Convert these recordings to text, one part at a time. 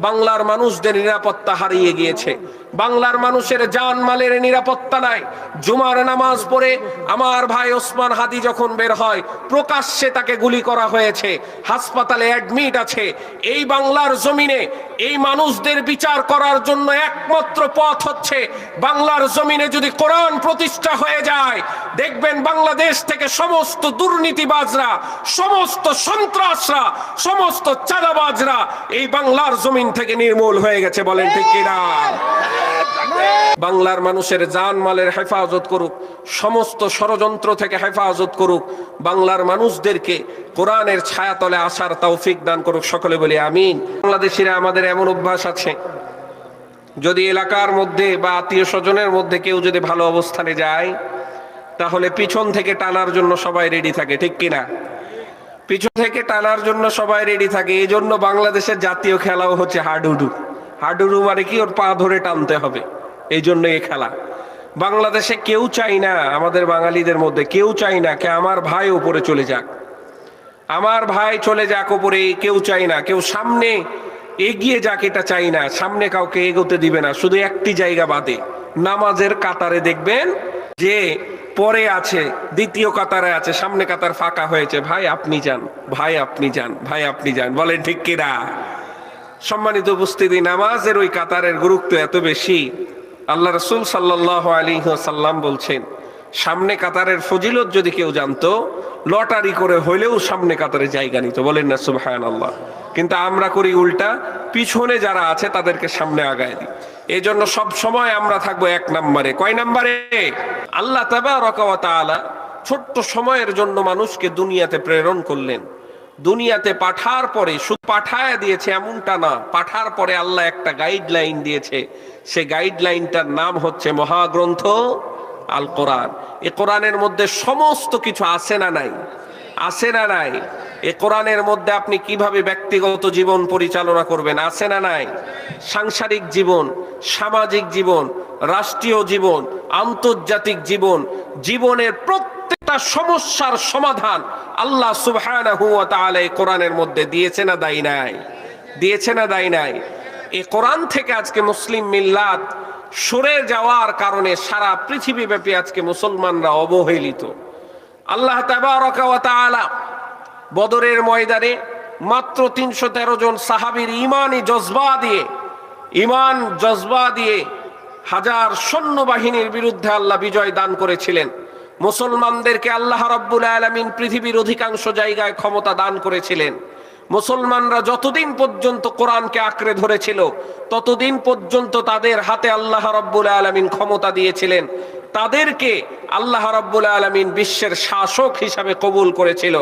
বাংলার মানুষদের নিরাপত্তা হারিয়ে গিয়েছে। বাংলার মানুষের জানমালের নিরাপত্তা নাই। জুমার নামাজ পড়ে আমার ভাই ওসমান হাদি যখন বের হয়, প্রকাশ্যে তাকে গুলি করা হয়েছে, হাসপাতালে অ্যাডমিট আছে। এই বাংলার জমিনে এই মানুষদের বিচার করার জন্য একমাত্র পথ হচ্ছে, বাংলার জমিনে যদি কোরআন প্রতিষ্ঠা হয়ে যায়, দেখবেন বাংলাদেশ থেকে সমস্ত দুর্নীতিবাজরা, সমস্ত সন্ত্রাসরা, সমস্ত চাঁদাবাজরা এই বাংলার জমিন থেকে নির্মূল হয়ে গেছে। বলেন ঠিক কিনা? বাংলার মানুষের জানমালের হেফাজত করুক, সমস্ত ষড়যন্ত্র থেকে হেফাজত করুক, বাংলার মানুষদেরকে কোরআনের ছায়াতলে আসার তৌফিক দান করুক। সকলে বলি আমিন। বাংলাদেশিরা আমাদের এমন অভ্যাস আছে, যদি এলাকার মধ্যে বা আত্মীয় স্বজনের মধ্যে কেউ যদি ভালো অবস্থানে যায়, তাহলে পিছন থেকে টানার জন্য সবাই রেডি থাকে। ঠিক কিনা? পিছন থেকে টানার জন্য সবাই রেডি থাকে। এই জন্য বাংলাদেশের জাতীয় খেলাও হচ্ছে হাডুডু। হাডুডু মানে কি? ওর পা ধরে টানতে হবে, এই জন্য এই খেলা। বাংলাদেশে কেউ চাই না, আমাদের বাঙালিদের মধ্যে কেউ চাই না কে আমার ভাই উপরে চলে যাক, আমার ভাই চলে যাক উপরে, কেউ চাই না। কেউ সামনে এগিয়ে যাক, এটা চাই না। সামনে কাউকে এগোতে দিবে না, শুধু একটি জায়গা বাদে, নামাজের কাতারে দেখবেন যে পরে আছে, দ্বিতীয় কাতারে আছে, সামনে কাতার ফাঁকা হয়েছে, ভাই আপনি যান, ভাই আপনি যান, ভাই আপনি যান। বলেন ঠিক কিনা? সম্মানিত উপস্থিতি, নামাজের ওই কাতারের গুরুত্ব এত বেশি, আল্লাহ রাসূল সাল্লাল্লাহু আলাইহি ওয়াসাল্লাম বলছেন, সামনে কাতারের ফজিলত যদি কেউ জানতো, লটারি করে হইলেও সামনে কাতারে জায়গা নিত। বলেন না সুবহানাল্লাহ? কিন্তু আমরা করি উল্টা, পিছনে যারা আছে তাদেরকে সামনে আগায় দিই। এই জন্য সব সময় আমরা থাকবো এক নম্বরে। কয় নম্বরে? আল্লাহ তাবারাকা ওয়া তাআলা ছোট্ট সময়ের জন্য মানুষকে দুনিয়াতে প্রেরণ করলেন। দুনিয়াতে পাঠার পরে শুধু পাঠায় দিয়েছে এমনটা না, পাঠার পরে আল্লাহ একটা গাইডলাইন দিয়েছে। সে গাইডলাইনটার নাম হচ্ছে মহাগ্রন্থ আল কোরআন। এই কোরআনের মধ্যে সমস্ত কিছু আছে না নাই? আছে না নাই? এই কোরআনের মধ্যে আপনি কিভাবে ব্যক্তিগত জীবন পরিচালনা করবেন, আছে না নাই? সাংসারিক জীবন, সামাজিক জীবন, রাষ্ট্রীয় জীবন, আন্তর্জাতিক জীবন, জীবনের প্রত্যেকটা সমস্যার সমাধান আল্লাহ সুবহানাহু ওয়া তাআলা এই কোরআনের মধ্যে দিয়েছে না দেয় নাই? দিয়েছে না দেয় নাই? এই কোরআন থেকে আজকে মুসলিম মিল্লাত সরে যাওয়ার কারণে সারা পৃথিবীব্যাপী আজকে মুসলমানরা অবহেলিত। আল্লাহ তাবারাকা ওয়া তাআলা বদরের ময়দানে মাত্র ৩১৩ জন সাহাবীর ইমানি জজবা দিয়ে হাজার সৈন্যবাহিনীর বিরুদ্ধে আল্লাহ বিজয় দান করেছিলেন। মুসলমানদেরকে আল্লাহ রাব্বুল আলামিন পৃথিবীর অধিকাংশ জায়গায় ক্ষমতা দান করেছিলেন। মুসলমানরা যতদিন পর্যন্ত কোরআনকে আঁকড়ে ধরেছিল, ততদিন পর্যন্ত তাদের হাতে আল্লাহ রাব্বুল আলামিন ক্ষমতা দিয়েছিলেন। তাদেরকে আল্লাহ রাব্বুল আলামিন বিশ্বের শাসক হিসাবে কবুল করেছিল।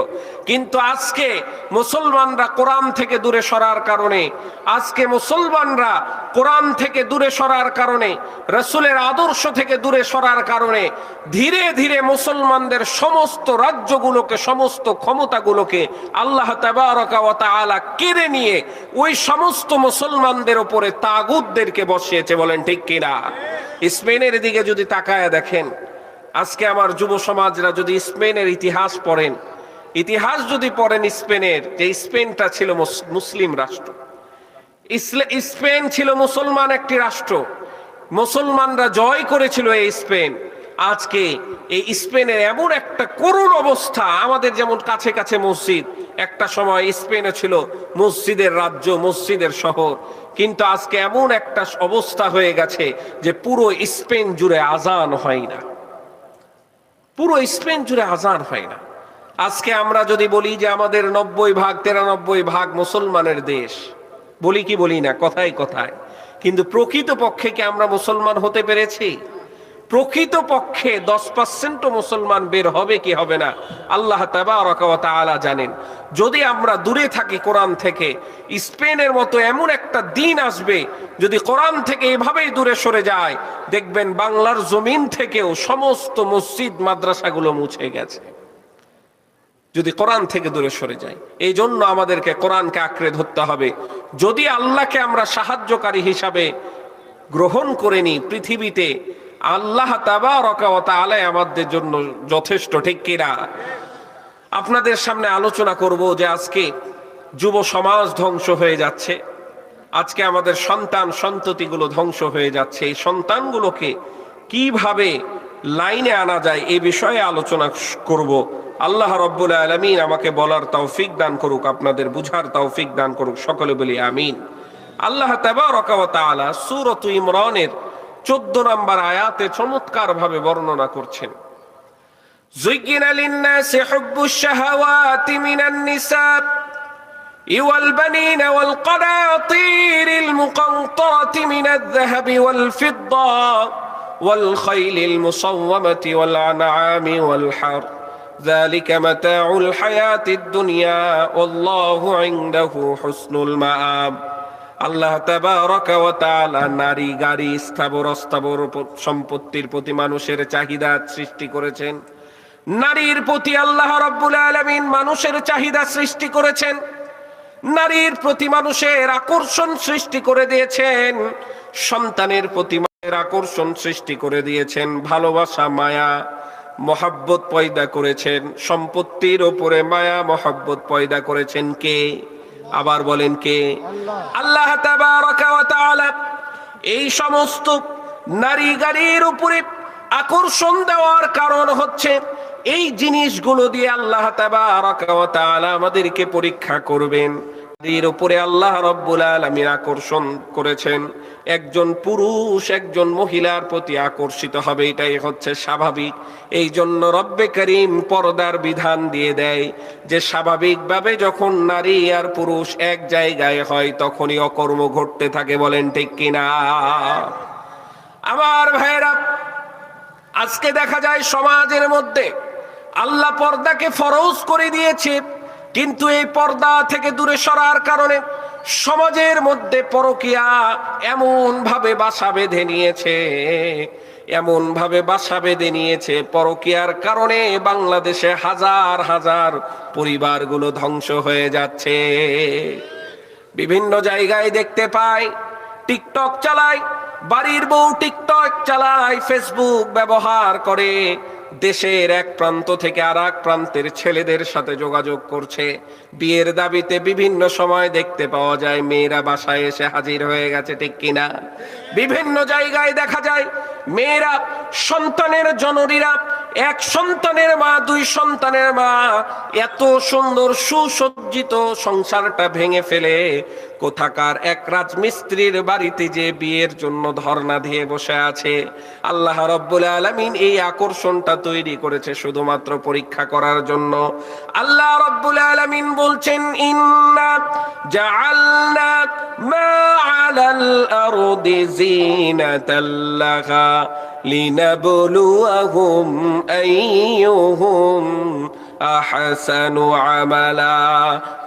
কিন্তু আজকে মুসলমানরা কোরআন থেকে দূরে সরার কারণে, রাসূলের আদর্শ থেকে দূরে সরার কারণে ধীরে ধীরে মুসলমানদের সমস্ত রাজ্যগুলোকে, সমস্ত ক্ষমতাগুলোকে আল্লাহ তাবারাকা ওয়া তাআলা কেড়ে নিয়ে ওই সমস্ত মুসলমানদের উপরে তাগুতদেরকে বসিয়েছে। বলেন ঠিক কিনা? স্পেনের দিকে যদি তাকায় দেখেন, আজকে আমার যুব সমাজরা যদি স্পেনের ইতিহাস পড়েন, স্পেনের, যে স্পেনটা ছিল মুসলিম রাষ্ট্র, স্পেন ছিল মুসলমান একটি রাষ্ট্র, মুসলমানরা জয় করেছিল এই স্পেন। আজকে এই স্পেনের এমন একটা করুণ অবস্থা, আমাদের যেমন কাছে কাছে মসজিদ, একটা সময় স্পেনে ছিল মসজিদের রাজ্য, মসজিদের শহর, কিন্তু আজকে এমন একটা অবস্থা হয়ে গেছে যে পুরো স্পেন জুড়ে আজান হয় না, পুরো স্পেন জুড়ে আজান হয় না। আজকে আমরা যদি বলি যে আমাদের 93% মুসলমানের দেশ, বলি কি বলি না? কথায় কথায়। কিন্তু প্রকৃতপক্ষে কি আমরা মুসলমান হতে পেরেছি? প্রকৃতপক্ষে 10% মুসলমান বের হবে কি হবে না, আল্লাহ তাবারাকা ওয়া তাআলা জানেন। যদি আমরা দূরে থাকি কোরআন থেকে, স্পেনের মতো এমন একটা দিন আসবে, যদি কোরআন থেকে এভাবেই দূরে সরে যায়, দেখবেন বাংলার জমিন থেকেও সমস্ত মসজিদ মাদ্রাসাগুলো মুছে গেছে, যদি কোরআন থেকে দূরে সরে যায়। এই জন্য আমাদেরকে কোরআনকে আঁকড়ে ধরতে হবে। যদি আল্লাহকে আমরা সাহায্যকারী হিসাবে গ্রহণ করে নিই পৃথিবীতে, আল্লাহ তাবারাকা ওয়া তাআলা আমাদের জন্য যথেষ্ট। ঠিক কিনা? আপনাদের সামনে আলোচনা করব যে আজকে যুব সমাজ ধ্বংস হয়ে যাচ্ছে, আজকে আমাদের সন্তান সন্ততিগুলো ধ্বংস হয়ে যাচ্ছে। এই সন্তানগুলোকে কিভাবে লাইনে আনা যায় এই বিষয়ে আলোচনা করব। আল্লাহ রাব্বুল আলামিন আমাকে বলার তৌফিক দান করুক, আপনাদের বুঝার তৌফিক দান করুক, সকলে বলি আমিন। আল্লাহ তাবারাকা ওয়া তাআলা সূরাত ইমরানের 14 নম্বর আয়াতে চমৎকার ভাবে বর্ণনা করছেন, যুয়্যিনা লিন-নাসি হুব্বুশ শাহাওয়াতি মিনান নিসা والبنين والقناطير المقنطرة من الذهب والفضة والخيل المصومة والأنعام والحرث ذلك متاع الحياة الدنيا والله عنده حسن المآب। আল্লাহ তাবারাকা ওয়া তাআলা নারী গাড়ি স্থাবর অস্থাবর সম্পত্তির প্রতি মানুষের চাহিদা সৃষ্টি করেছেন। নারীর প্রতি আল্লাহ রাব্বুল আলামিন মানুষের চাহিদা সৃষ্টি করেছেন, নারীর প্রতি মানুষের আকর্ষণ সৃষ্টি করে দিয়েছেন, সন্তানের প্রতি মায়ের আকর্ষণ সৃষ্টি করে দিয়েছেন, ভালোবাসা মায়া মহাব্বত পয়দা করেছেন, সম্পত্তির উপরে মায়া মহাব্বত পয়দা করেছেন কে? আবার বলেন কে? আল্লাহ তাবারাকা ওয়া তাআলা। এই সমস্ত নারী গাড়ির উপরে আকর্ষণ দেওয়ার কারণ হচ্ছে এই জিনিসগুলো দিয়ে আল্লাহ তাবারাকা ওয়া তাআলা আমাদেরকে পরীক্ষা করবেন। এর উপরে আল্লাহ রাব্বুল আলামিন আকর্ষণ করেছেন। একজন পুরুষ একজন মহিলার প্রতি আকর্ষিত হবে, এটাই হচ্ছে স্বাভাবিক। এই জন্য রব্বে করিম পর্দার বিধান দিয়ে দেয় যে স্বাভাবিকভাবে যখন নারী আর পুরুষ এক জায়গায় হয় তখনই অকর্ম ঘটতে থাকে। বলেন ঠিক কিনা? আমার ভাইরা, আজকে দেখা যায় সমাজের মধ্যে আল্লাহ পর্দাকে ফরজ করে দিয়েছে, কিন্তু এই পর্দা থেকে দূরে সরার কারণে সমাজের মধ্যে পরকীয়া এমন ভাবে বাসা বেঁধে নিয়েছে, এমন ভাবে বাসা বেঁধে নিয়েছে, পরকীয়ার কারণে বাংলাদেশে হাজার হাজার পরিবারগুলো ধ্বংস হয়ে যাচ্ছে। বিভিন্ন জায়গায় দেখতে পাই, টিকটক চালায়, বাড়ির বউ টিকটক চালায়, ফেসবুক ব্যবহার করে, দেশের এক প্রান্ত থেকে আর এক প্রান্তের ছেলেদের সাথে যোগাযোগ করছে। বিয়ের দাবিতে বিভিন্ন সময় দেখতে পাওয়া যায় মেয়েরা বাসায় এসে হাজির হয়ে গেছে, ঠিক কিনা? বিভিন্ন জায়গায় দেখা যায় মেয়েরা, সন্তানের জননীরা, এক সন্তানের মা, দুই সন্তানের মা, এত সুন্দর সুসজ্জিত সংসারটা ভেঙে ফেলে কোথাকার এক রাজমিস্ত্রির বাড়িতে যে বিয়ের জন্য ধর্ণা দিয়ে বসে আছে। আল্লাহ রাব্বুল আলামিন এই আকর্ষণটা তৈরি করেছে শুধুমাত্র পরীক্ষা করার জন্য। আল্লাহ রাব্বুল আলামিন বলছেন, ইন্না জাআলনা মা আলাল আরদি যিনাতাল লাহা লিনাবলুয়াহুম আইয়ুহুম আহসানু আমালা।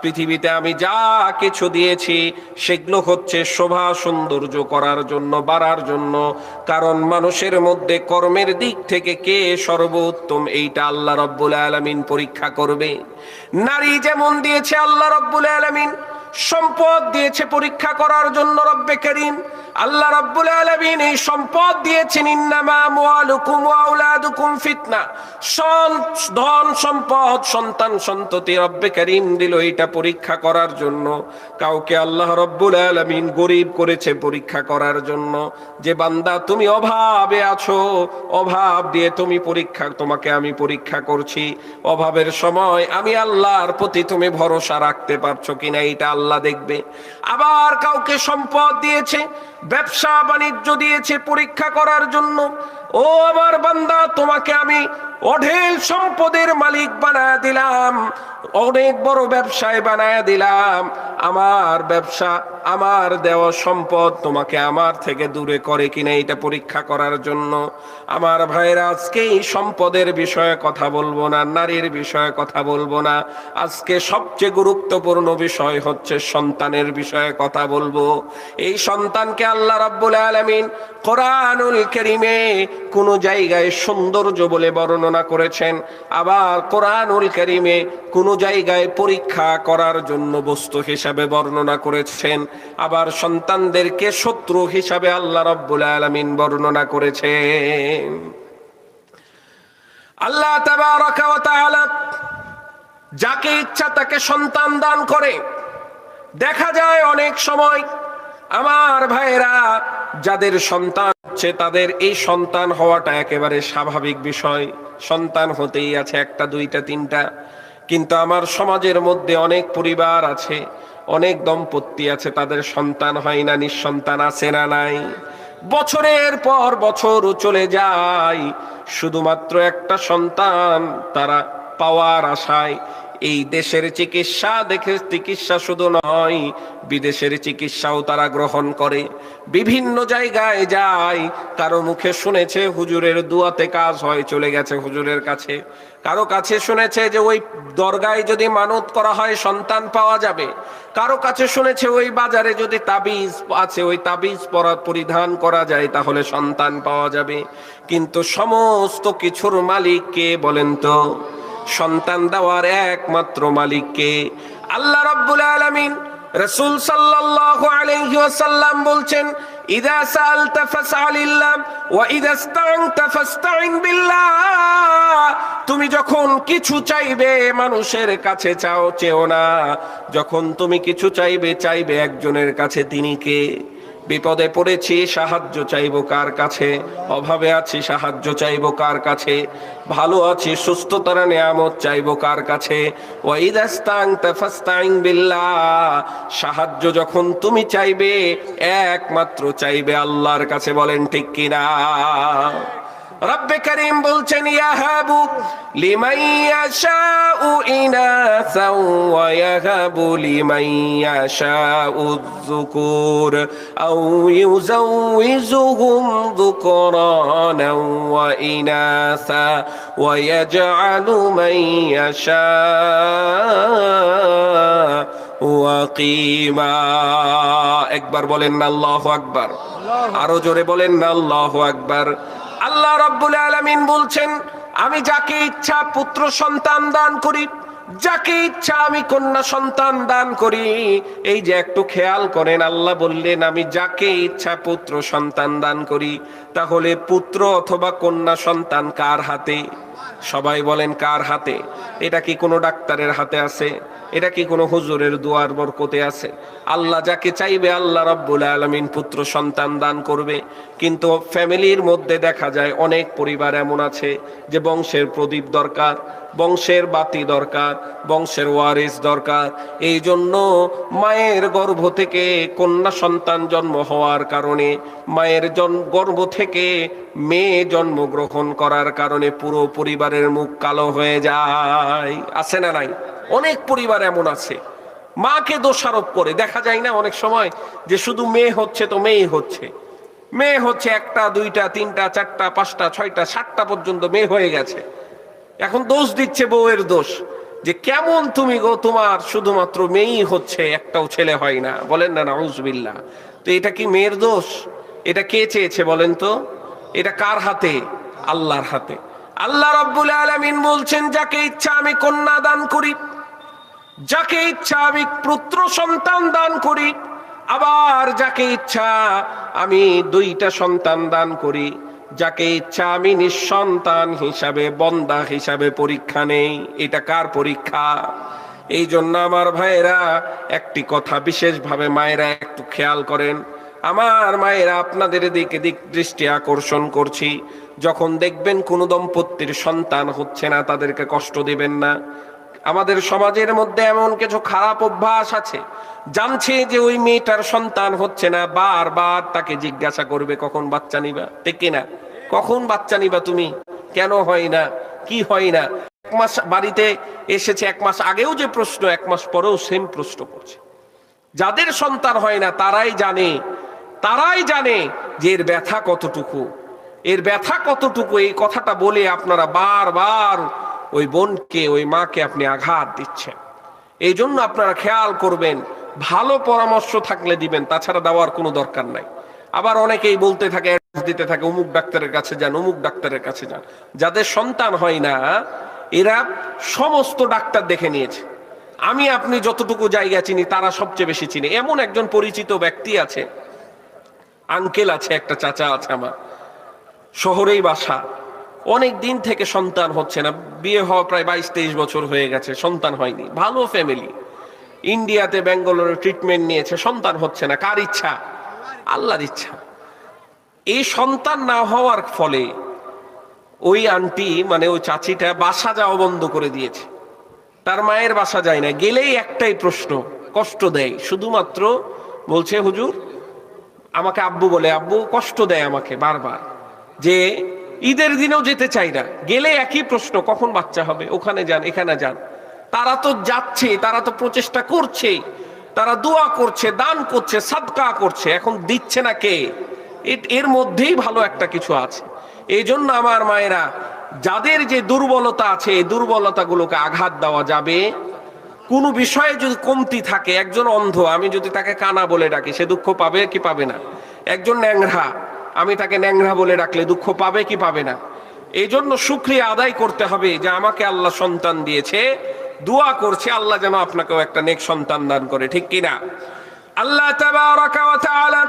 পৃথিবীতে আমি যা কিছু দিয়েছি সেগুলো হচ্ছে শোভা সৌন্দর্য করার জন্য, বাড়ার জন্য, কারণ মানুষের মধ্যে কর্মের দিক থেকে কে সর্বোত্তম এইটা আল্লাহ রাব্বুল আলামিন পরীক্ষা করবে। নারী যেমন দিয়েছে আল্লাহ রাব্বুল আলামিন, সম্পদ দিয়েছে পরীক্ষা করার জন্য রব্বে করিম। আল্লাহ রাব্বুল আলামিন এই সম্পদ দিয়েছেন, ইন্নামা আমওয়ালুকুম ওয়া আওলাদুকুম ফিতনা। ধন সম্পদ সন্তান সন্ততি রব্বে করিম দিল এটা পরীক্ষা করার জন্য। কাউকে আল্লাহ রাব্বুল আলামিন গরিব করেছে পরীক্ষা করার জন্য, যে বান্দা তুমি অভাবে আছো, অভাব দিয়ে তুমি তোমাকে আমি পরীক্ষা করছি, অভাবের সময় আমি আল্লাহর প্রতি তুমি ভরসা রাখতে পারছো কিনা এটা আল্লাহ দেখবে। আবার কাউকে সম্পদ দিয়েছে, ব্যবসা বাণিজ্য দিয়েছে পরীক্ষা করার জন্য। ও আমার বান্দা, তোমাকে আমি অঢেল সম্পদের মালিক বানায় দিলাম, অনেক বড় ব্যবসায় বানায় দিলাম। আমার ব্যবসা, আমার দেওয়া সম্পদ তোমাকে আমার থেকে দূরে করে কিনা এটা পরীক্ষা করার জন্য। আমার ভাইরা, আজকে এই সম্পদের বিষয়ে কথা বলবো না, নারীর বিষয়ে কথা বলবো না, আজকে সবচেয়ে গুরুত্বপূর্ণ বিষয় হচ্ছে সন্তানের বিষয়ে কথা বলবো। এই সন্তানকে আল্লাহ রাব্বুল আলামিন কোরআনুল কারীমে কোন জায়গায় সৌন্দর্য বলে বর্ণনা করেছেন, আবার কোরআনুল কারীমে কোন জায়গায় পরীক্ষা করার জন্য বস্তু হিসাবে বর্ণনা করেছেন, আবার সন্তানদেরকে শত্রু হিসাবে আল্লাহ রাব্বুল আলামিন বর্ণনা করেছেন। আল্লাহ তাবারাকা ওয়া তাআলা যাকে ইচ্ছা তাকে সন্তান দান করে। দেখা যায় অনেক সময় আমার ভাইরা, যাদের সন্তান হচ্ছে তাদের এই সন্তান হওয়াটা একেবারে স্বাভাবিক বিষয়। সন্তান হতেই আছে, একটা দুইটা তিনটা। কিন্তু আমার সমাজের মধ্যে অনেক পরিবার আছে, অনেক দম্পতি আছে, তাদের সন্তান হয় না, নিঃসন্তান আছে না নাই। বছরের পর বছর চলে যায়, শুধুমাত্র একটা সন্তান তারা পাওয়ার আশায় এই দেশের চিকিৎসা দেখে চিকিৎসা শুধু নয়, বিদেশের চিকিৎসাও তারা গ্রহণ করে, বিভিন্ন জায়গায় যায়। কারো মুখে শুনেছে হুজুরের দুয়াতে কাজ হয়, চলে গেছে হুজুরের কাছে। কারো কাছে শুনেছে যে ওই দরগায় যদি মানত করা হয় সন্তান পাওয়া যাবে। কারো কাছে শুনেছে ওই বাজারে যদি তাবিজ আছে, ওই তাবিজ পরিধান করা যায় তাহলে সন্তান পাওয়া যাবে। কিন্তু সমস্ত কিছুর মালিক কে বলেন তো? সন্তান দেওয়ার একমাত্র মালিক কে? আল্লাহ রাব্বুল আলামিন। রাসূল সাল্লাল্লাহু আলাইহি ওয়াসাল্লাম বলছেন, ইযা সাআলতা ফাসআলিল্লাহ ওয়া ইযা ইসতাআনতা ফাসতাইন বিল্লাহ। তুমি যখন কিছু চাইবে মানুষের কাছে চেও না। যখন তুমি কিছু চাইবে একজনের কাছে, তিনি কে? বিপদে পড়েছি, সাহায্য চাইবো কার কাছে? অভাবে আছি, সাহায্য চাইবো কার কাছে? ভালো আছি, সুস্থতার নিয়ামত চাইবো কার কাছে? ওয়াইদাস্তানতা ফাস্তাইন বিল্লাহ। সাহায্য যখন তুমি চাইবে একমাত্র চাইবে আল্লাহর কাছে। বলেন ঠিক কিনা? রব্বে করিম বলছেন, ইয়াহাবু লিমান ইয়াশাউ ইনাসা ওয়া ইয়াহাবু লিমান ইয়াশাউ যুকুর আও ইউযাউযুহুম যুকরানা ওয়া ইনাসা ওয়া ইয়াজআলু মান ইয়াশাউ ওয়াকিমা। একবার বলেন না আল্লাহু আকবার। আরো জোরে বলেন না আল্লাহু আকবার। আল্লাহ রাব্বুল আলামিন বলছেন, আমি যাকে ইচ্ছা পুত্র সন্তান দান করি, যাকে ইচ্ছা আমি কন্যা সন্তান দান করি। এই যে একটু খেয়াল করেন, আল্লাহ বললেন আমি যাকে ইচ্ছা পুত্র সন্তান দান করি। তাহলে পুত্র অথবা কন্যা সন্তান কার হাতে? সবাই বলেন কার হাতে? এটা কি কোনো ডাক্তারের হাতে আছে? এটা কি কোনো হুজুরের দুয়ার বরকতে আছে? আল্লাহ যাকে চাইবে আল্লাহ রাব্বুল আলামিন পুত্র সন্তান দান করবে। কিন্তু ফ্যামিলির মধ্যে দেখা যায় অনেক পরিবার এমন আছে যে বংশের প্রদীপ দরকার, বংশের বাতি দরকার, বংশের ওয়ারিস দরকার। এই জন্য মায়ের গর্ভ থেকে কন্যা সন্তান জন্ম হওয়ার কারণে, মায়ের গর্ভ থেকে মেয়ে জন্মগ্রহণ করার কারণে পুরো পরিবারের মুখ কালো হয়ে যায়। আছে না নাই? অনেক পরিবার এমন আছে, মাকে দোষারোপ করে। দেখা যায় না অনেক সময় যে শুধু মেয়ে হচ্ছে তো মেয়ে হচ্ছে, মেয়ে হচ্ছে একটা দুইটা তিনটা চারটা পাঁচটা ছয়টা সাতটা পর্যন্ত মেয়ে হয়ে গেছে। এখন দোষ দিচ্ছে বউয়ের দোষ, যে কেমন তুমি গো, তোমার শুধুমাত্র মেয়েই হচ্ছে, একটাও ছেলে হয় না। বলেন না নাউজুবিল্লাহ। তো এটা কি মেয়ের দোষ? এটা কে চেয়েছে বলেন তো? এটা কার হাতে? আল্লাহর হাতে। আল্লাহ রাব্বুল আলামিন বলছেন, যাকে ইচ্ছা আমি কন্যা দান করি, যাকে ইচ্ছা আমি পুত্র সন্তান দান করি, আবার যাকে ইচ্ছা আমি দুইটা সন্তান দান করি, যাকে ইচ্ছা আমি নিঃসন্তান হিসাবে বন্দা হিসাবে পরীক্ষা নেই। এটা কার পরীক্ষা? এই জন্য আমার ভাইয়েরা একটি কথা বিশেষভাবে মায়েরা একটু খেয়াল করেন। আমার মায়েরা, আপনাদের দিকে দৃষ্টি আকর্ষণ করছি, যখন দেখবেন কোনো দম্পতির সন্তান হচ্ছে না তাদেরকে কষ্ট দিবেন না। আমাদের সমাজের মধ্যে এমন কিছু খারাপ অভ্যাস আছে, জানছে যে ওই মেয়েটার সন্তান হচ্ছে না, বারবার তাকে জিজ্ঞাসা করবে কখন বাচ্চা নিবা, ঠিক কিনা? কখন বাচ্চা নিবা তুমি, কেন হয় না, কি হয় না। এক মাস বাড়িতে এসেছে, এক মাস আগেও যে প্রশ্ন, এক মাস পরেও সেম প্রশ্ন করছে। যাদের সন্তান হয় না তারাই জানে যে এর ব্যথা কতটুকু, এর ব্যথা কতটুকু। এই কথাটা বলে আপনারা বারবার ওই বোনকে, ওই মাকে আপনি আঘাত দিচ্ছেন। এই জন্য আপনারা খেয়াল করবেন, ভালো পরামর্শ থাকলে দিবেন, তাছাড়া দেওয়ার কোনো দরকার নাই। আবার অনেকেই বলতে থাকে, দিতে থাকে, অমুক ডাক্তারের কাছে যান, অমুক ডাক্তারের কাছে যান। যাদের সন্তান হয় না এরা সমস্ত ডাক্তার দেখে নিয়েছে। আমি আপনি যতটুকু জায়গা চিনি তারা সবচেয়ে বেশি চিনি। এমন একজন পরিচিত ব্যক্তি আছে, আঙ্কেল আছে, একটা চাচা আছে, আমার শহরেই বাসা। অনেক দিন থেকে সন্তান হচ্ছে না, বিয়ে হওয়া প্রায় 22-23 বছর হয়ে গেছে, সন্তান হয়নি। ভালো ফ্যামিলি, ইন্ডিয়াতে ব্যাঙ্গালোরে ট্রিটমেন্ট নিয়েছে, সন্তান হচ্ছে না। কার ইচ্ছা? আল্লাহর ইচ্ছা। এই সন্তান না হওয়ার ফলে ওই আন্টি মানে ওই চাচিটা বাসা যাওয়া বন্ধ করে দিয়েছে, তার মায়ের বাসা যায় না। গেলেই একটাই প্রশ্ন, কষ্ট দেয় শুধুমাত্র, বলছে হুজুর আমাকে আব্বু বলে, আব্বু কষ্ট দেয় আমাকে বারবার, যে ঈদের দিনেও যেতে চাই না, গেলে একই প্রশ্ন কখন বাচ্চা হবে, ওখানে যান এখানে যান। তারা তো যাচ্ছে, তারা তো প্রচেষ্টা করছে, তারা দোয়া করছে, দান করছে, সাদকা করছে, এখন দিচ্ছে না কে? এর মধ্যেই ভালো একটা কিছু আছে। এই জন্য আমার মায়েরা, যাদের যে দুর্বলতা আছে এই দুর্বলতাগুলোকে আঘাত দেওয়া যাবে। কোনো বিষয়ে যদি কমতি থাকে, একজন অন্ধ আমি যদি তাকে কানা বলে ডাকি সে দুঃখ পাবে কি পাবে না? একজন ন্যাংরা আমি তাকে ন্যাংরা বলে ডাকলে দুঃখ পাবে কি পাবে না? এই জন্য শুকরিয়া আদায় করতে হবে যে আমাকে আল্লাহ সন্তান দিয়েছে, দোয়া করছে আল্লাহ যেন আপনাকেও একটা নেক সন্তান দান করে, ঠিক কিনা? আল্লাহ তাবারাকা ওয়া তাআলা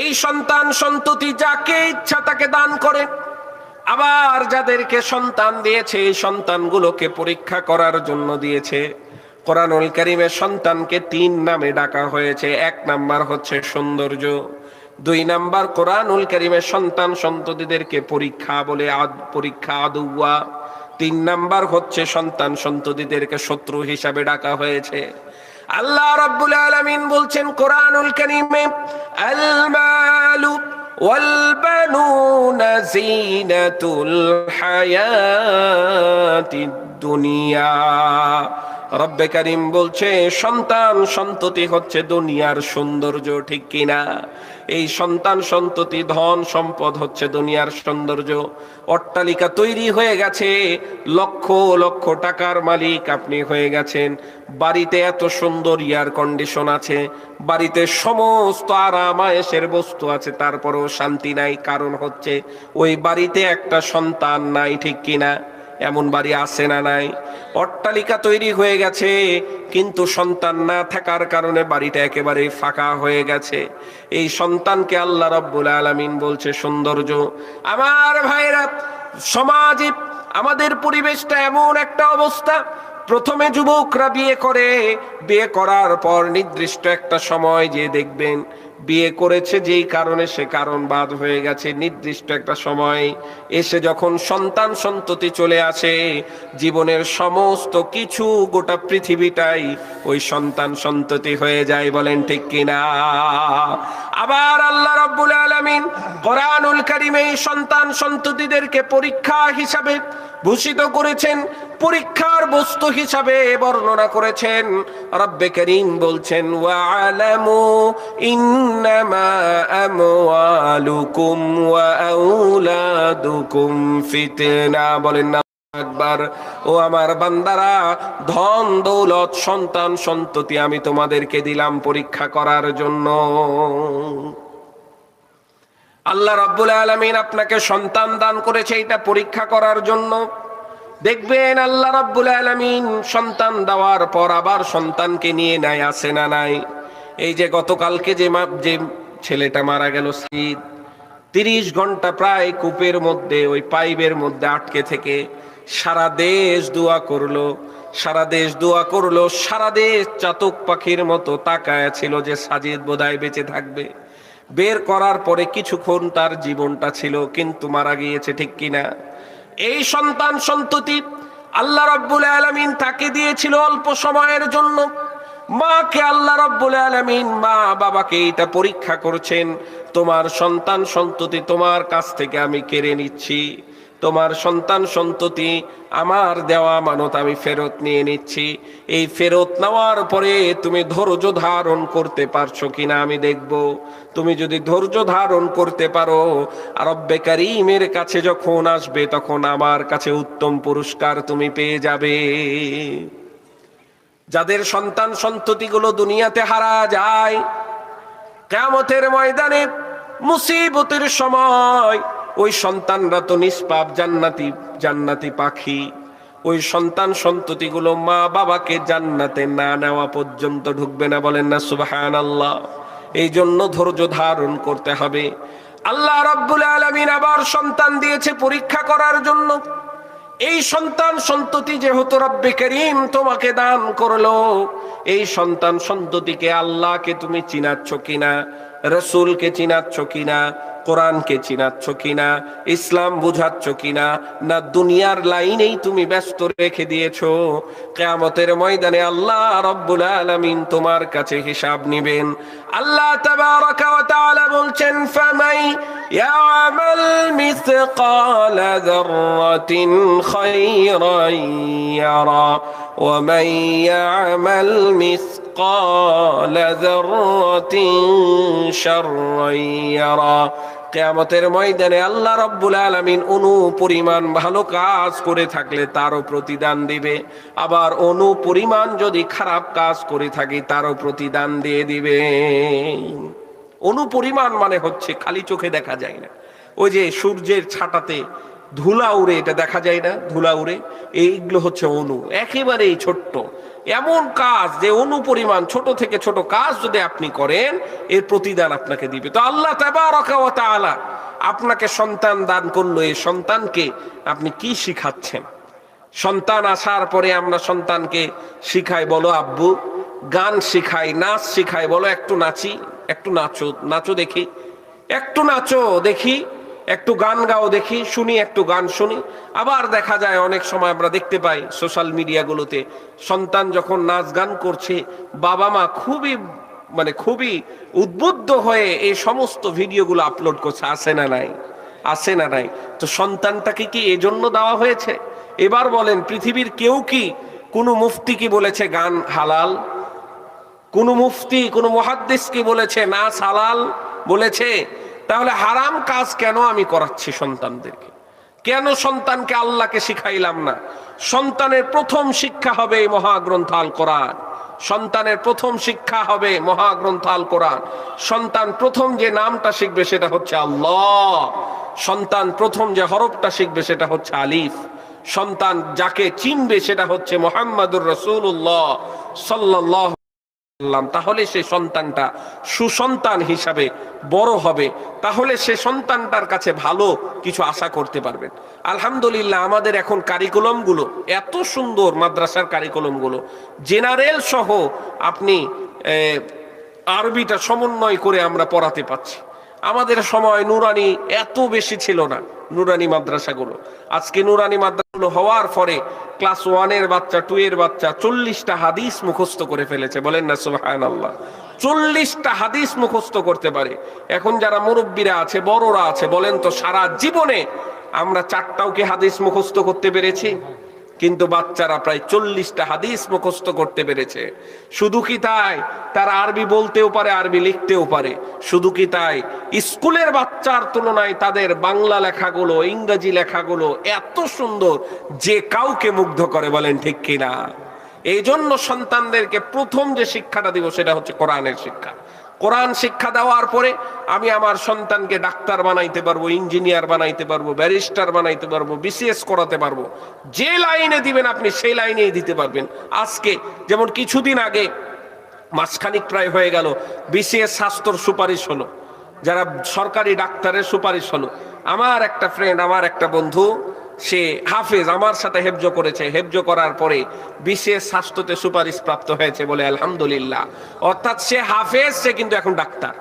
এই সন্তান সন্ততি যাকে ইচ্ছা তাকে দান করেন। আবার যাদেরকে সন্তান দিয়েছে এই সন্তানগুলোকে পরীক্ষা করার জন্য দিয়েছে। কোরআনুল কারীমে সন্তানকে 3 নামে ডাকা হয়েছে। 1 নাম্বার হচ্ছে সৌন্দর্য, 2 নাম্বার কোরআনুল কারীমে সন্তান সন্ততিদেরকে পরীক্ষা বলে, পরীক্ষা আদুয়া, 3 নাম্বার হচ্ছে সন্তান সন্ততিদেরকে শত্রু হিসাবে ডাকা হয়েছে। আল্লাহ রাব্বুল আলামিন বলছেন কোরআনুল কারীমে, আল মালু ওয়াল বানুনা যিনাতুল হায়াতিদ দুনিয়া। রব্বে কারীম বলছে সন্তান সন্ততি হচ্ছে দুনিয়ার সৌন্দর্য, ঠিক কিনা? এই সন্তান সন্ততি ধন সম্পদ হচ্ছে দুনিয়ার সৌন্দর্য। অট্টালিকা তৈরি হয়ে গেছে, লক্ষ লক্ষ টাকার মালিক আপনি হয়ে গেছেন, বাড়িতে এত সুন্দর এয়ার কন্ডিশন আছে, বাড়িতে সমস্ত আরাম আয়েশের বস্তু আছে, তারপরেও শান্তি নাই। কারণ হচ্ছে ওই বাড়িতে একটা সন্তান নাই, ঠিক কিনা? এমন বাড়ি আছে না নাই? অট্টালিকা তৈরি হয়ে গেছে কিন্তু সন্তান না থাকার কারণে বাড়িটা একেবারে ফাঁকা হয়ে গেছে। এই সন্তানকে আল্লাহ রাব্বুল আলামিন বলছে সৌন্দর্য। আমার ভাইরা, সমাজে আমাদের পরিবেশটা এমন একটা অবস্থা, প্রথমে যুবকরা বিয়ে করে, বিয়ে করার পর নির্দিষ্ট একটা সময় যে দেখবেন বিয়ে করেছে যেই কারণে সে কারণ বাদ হয়ে গেছে, নির্দিষ্ট একটা সময় এসে যখন সন্তান সন্ততি চলে আসে, জীবনের সমস্ত কিছু গোটা পৃথিবীটাই ওই সন্তান সন্ততি হয়ে যায়। বলেন ঠিক কিনা? আবার আল্লাহ রাব্বুল আলামিন কোরআনুল কারীমে সন্তান সন্ততিদেরকে পরীক্ষা হিসাবে ভূষিত করেছেন, পরীক্ষার বস্তু হিসাবে বর্ণনা করেছেন। রব্বে কারীম বলছেন ওয়া'লামু ইন্নামা আমওয়ালুকুম ওয়া আওলাদুকুম ফিতনা। বলেন না একবার, ও আমার বান্দারা, ধন দৌলত সন্তান সন্ততি আমি তোমাদেরকে দিলাম পরীক্ষা করার জন্য। আল্লাহ রাব্বুল আলামিন আপনাকে সন্তান দান করেছে এটা পরীক্ষা করার জন্য। দেখবেন আল্লাহ রাব্বুল আলামিন সন্তান দেওয়ার পর আবার সন্তানকে নিয়ে নেয়, আছে না নাই? এই যে গতকালকে যে ছেলেটা মারা গেল, 30 ঘন্টা প্রায় কূপের মধ্যে ওই পাইপের মধ্যে আটকে থেকে সারা দেশ দোয়া করলো, সারা দেশ দোয়া করলো, সারা দেশ চাতক পাখির মতো তাকায় ছিল যে সাজিদ বোধহয় বেঁচে থাকবে। বের করার পরে কিছুক্ষণ তার জীবনটা ছিল কিন্তু মারা গিয়েছে, ঠিক কিনা? এই সন্তান সন্ততি আল্লাহ রাব্বুল আলামিন তাকে দিয়েছিল অল্প সময়ের জন্য। মাকে আল্লাহ রাব্বুল আলামিন, মা বাবাকে এটা পরীক্ষা করছেন, তোমার সন্তান সন্ততি তোমার কাছ থেকে আমি কেড়ে নিচ্ছি, তোমার সন্তান সন্ততি আমার দেওয়া আমানত আমি ফেরত নিয়ে নিচ্ছি। এই ফেরত নেওয়ার পরে তুমি ধৈর্য ধারণ করতে পারছো কিনা আমি দেখব। তুমি যদি ধৈর্য ধারণ করতে পারো, আর রব্বে কারীমের কাছে যখন আসবে তখন আমার কাছে উত্তম পুরস্কার তুমি পেয়ে যাবে। যাদের সন্তান সন্ততিগুলো দুনিয়াতে হারা যায়, কিয়ামতের ময়দানে মুসিবতের সময় ওই সন্তানরা তো নিষ্পাপ জান্নাতি পাখি, ওই সন্তান সন্ততিগুলো মা বাবাকে জান্নাতে না নেওয়া পর্যন্ত ঢুকবে না। বলেন না সুবহানাল্লাহ। এই জন্য ধৈর্য ধারণ করতে হবে। আল্লাহ রাব্বুল আলামিন আবার সন্তান দিয়েছে পরীক্ষা করার জন্য। এই সন্তান সন্ততি যেহেতু রব্বে করিম তোমাকে দান করলো, এই সন্তান সন্ততিকে আল্লাহকে তুমি চিনাচ্ছ কিনা, রসুলকে চিনাচ্ছ কিনা, কোরআনকে চিনাচ্ছ কিনা, ইসলাম বুঝাচ্ছ কিনা, না দুনিয়ার লাইনেই তুমি ব্যস্ত রেখে দিয়েছো? কিয়ামতের ময়দানে আল্লাহ রব্বুল আলামিন তোমার কাছে হিসাব নেবেন। আল্লাহ তাবারাকা ওয়া তাআলা বলছেন, ফামাই ইয়ামাল মিসকালা যাররাতিন খায়রান ইয়ারা ওয়া মান ইয়ামাল মিসকালা যাররাতিন শাররান ইয়ারা। কিয়ামতের ময়দানে আল্লাহ রাব্বুল আলামিন অণু পরিমাণ ভালো কাজ করে থাকলে তারও প্রতিদান দিবে, আবার অণু পরিমাণ যদি খারাপ কাজ করে থাকি তারও প্রতিদান দিয়ে দিবে। অণু পরিমাণ মানে হচ্ছে খালি চোখে দেখা যায় না, ওই যে সূর্যের ছাটাতে ধুলা উড়ে, এটা দেখা যায় না, ধুলা উড়ে, এইগুলো হচ্ছে অণু, একেবারেই ছোট্ট। এমন কাজ যে অণু পরিমাণ ছোট থেকে ছোট কাজ যদি আপনি করেন এর প্রতিদান আপনাকে দিবে। তো আল্লাহ তাবারাকা ওয়া তাআলা আপনাকে সন্তান দান করলো, এই সন্তানকে আপনি কি শিখাচ্ছেন? সন্তান আসার পরে আমরা সন্তানকে শিখাই, বলো আব্বু, গান শিখাই, নাচ শিখাই, বলো একটু নাচি, একটু নাচো, নাচো দেখি, একটু নাচো দেখি, একটু গান গাও দেখি, শুনি, একটু গান শুনি। আবার দেখা যায় অনেক সময় আমরা দেখতে পাই সোশ্যাল মিডিয়াগুলোতে সন্তান যখন নাচ গান করছে, বাবা মা খুবই উদ্বুদ্ধ হয়ে এই সমস্ত ভিডিওগুলো আপলোড করছে। আছে না নাই? আছে না নাই? তো সন্তানটাকে কি এজন্য দেওয়া হয়েছে? এবার বলেন, পৃথিবীর কেউ কি, কোনো মুফতি কি বলেছে গান হালাল? কোন মুফতি, কোন মুহাদ্দিস কি বলেছে নাচ হালাল বলেছে? তাহলে হারাম কাজ কেন আমি করাচ্ছি সন্তানদেরকে? কেন সন্তানকে আল্লাহকে শিখাইলাম না? সন্তানের প্রথম শিক্ষা হবে এই মহাগ্রন্থ আল কোরআন। সন্তানের প্রথম শিক্ষা হবে মহাগ্রন্থ আল কোরআন। সন্তান প্রথম যে নামটা শিখবে সেটা হচ্ছে আল্লাহ। সন্তান প্রথম যে হরফটা শিখবে সেটা হচ্ছে আলিফ। সন্তান যাকে চিনবে সেটা হচ্ছে মুহাম্মাদুর রাসূলুল্লাহ সাল্লাল্লাহু। তাহলে সে সন্তানটা সুসন্তান হিসাবে বড় হবে, তাহলে সে সন্তানটার কাছে ভালো কিছু আশা করতে পারবেন। আলহামদুলিল্লাহ, আমাদের এখন কারিকুলামগুলো এত সুন্দর, মাদ্রাসার কারিকুলামগুলো জেনারেল সহ আপনি আরবিটা সমন্বয় করে আমরা পড়াতে পাচ্ছি। আমাদের সময় নুরানি এত বেশি ছিল না, নুরানি মাদ্রাসাগুলো। আজকে নুরানি মাদ্রাসাগুলো হওয়ার পরে ক্লাস 1-এর বাচ্চা, 2-এর বাচ্চা 40টা হাদিস মুখস্থ করে ফেলেছে, বলেন না সুবহানাল্লাহ। 40টা হাদিস মুখস্থ করতে পারে। এখন যারা মুরব্বীরা আছে, বড়রা আছে, বলেন তো সারা জীবনে আমরা 4টাও কি হাদিস মুখস্থ করতে পেরেছি? কিন্তু বাচ্চারা প্রায় 40টা হাদিস মুখস্থ করতে পেরেছে। শুধু কি তাই, তারা আরবি বলতেও পারে, আরবি লিখতেও পারে। শুধু কি তাই, স্কুলের বাচ্চার তুলনায় তাদের বাংলা লেখাগুলো, ইংরেজি লেখাগুলো এত সুন্দর যে কাউকে মুগ্ধ করে, বলেন ঠিক কিনা? এই জন্য সন্তানদেরকে প্রথম যে শিক্ষাটা দিব সেটা হচ্ছে কোরআনের শিক্ষা। কোরআন শিক্ষা দেওয়ার পরে আমি আমার সন্তানকে ডাক্তার বানাইতে পারবো, ইঞ্জিনিয়ার বানাইতে পারবো, ব্যারিস্টার বানাইতে পারবো, বিসিএস করাতে পারবো। যে লাইনে দিবেন আপনি সেই লাইনেই দিতে পারবেন। আজকে যেমন কিছুদিন আগে, মাসখানিক প্রায় হয়ে গেল, বিসিএস স্বাস্থ্যর সুপারিশ হলো, যারা সরকারি ডাক্তারের সুপারিশ হলো। আমার একটা ফ্রেন্ড, আমার একটা বন্ধু, সে হাফেজ, আমার সাথে হেফজ করেছে। হেফজ করার পরে বিশেষ স্বাস্থ্যতে সুপারিশ প্রাপ্ত হয়েছে, বলে আলহামদুলিল্লাহ। অর্থাৎ সে হাফেজ, সে কিন্তু এখন ডাক্তার।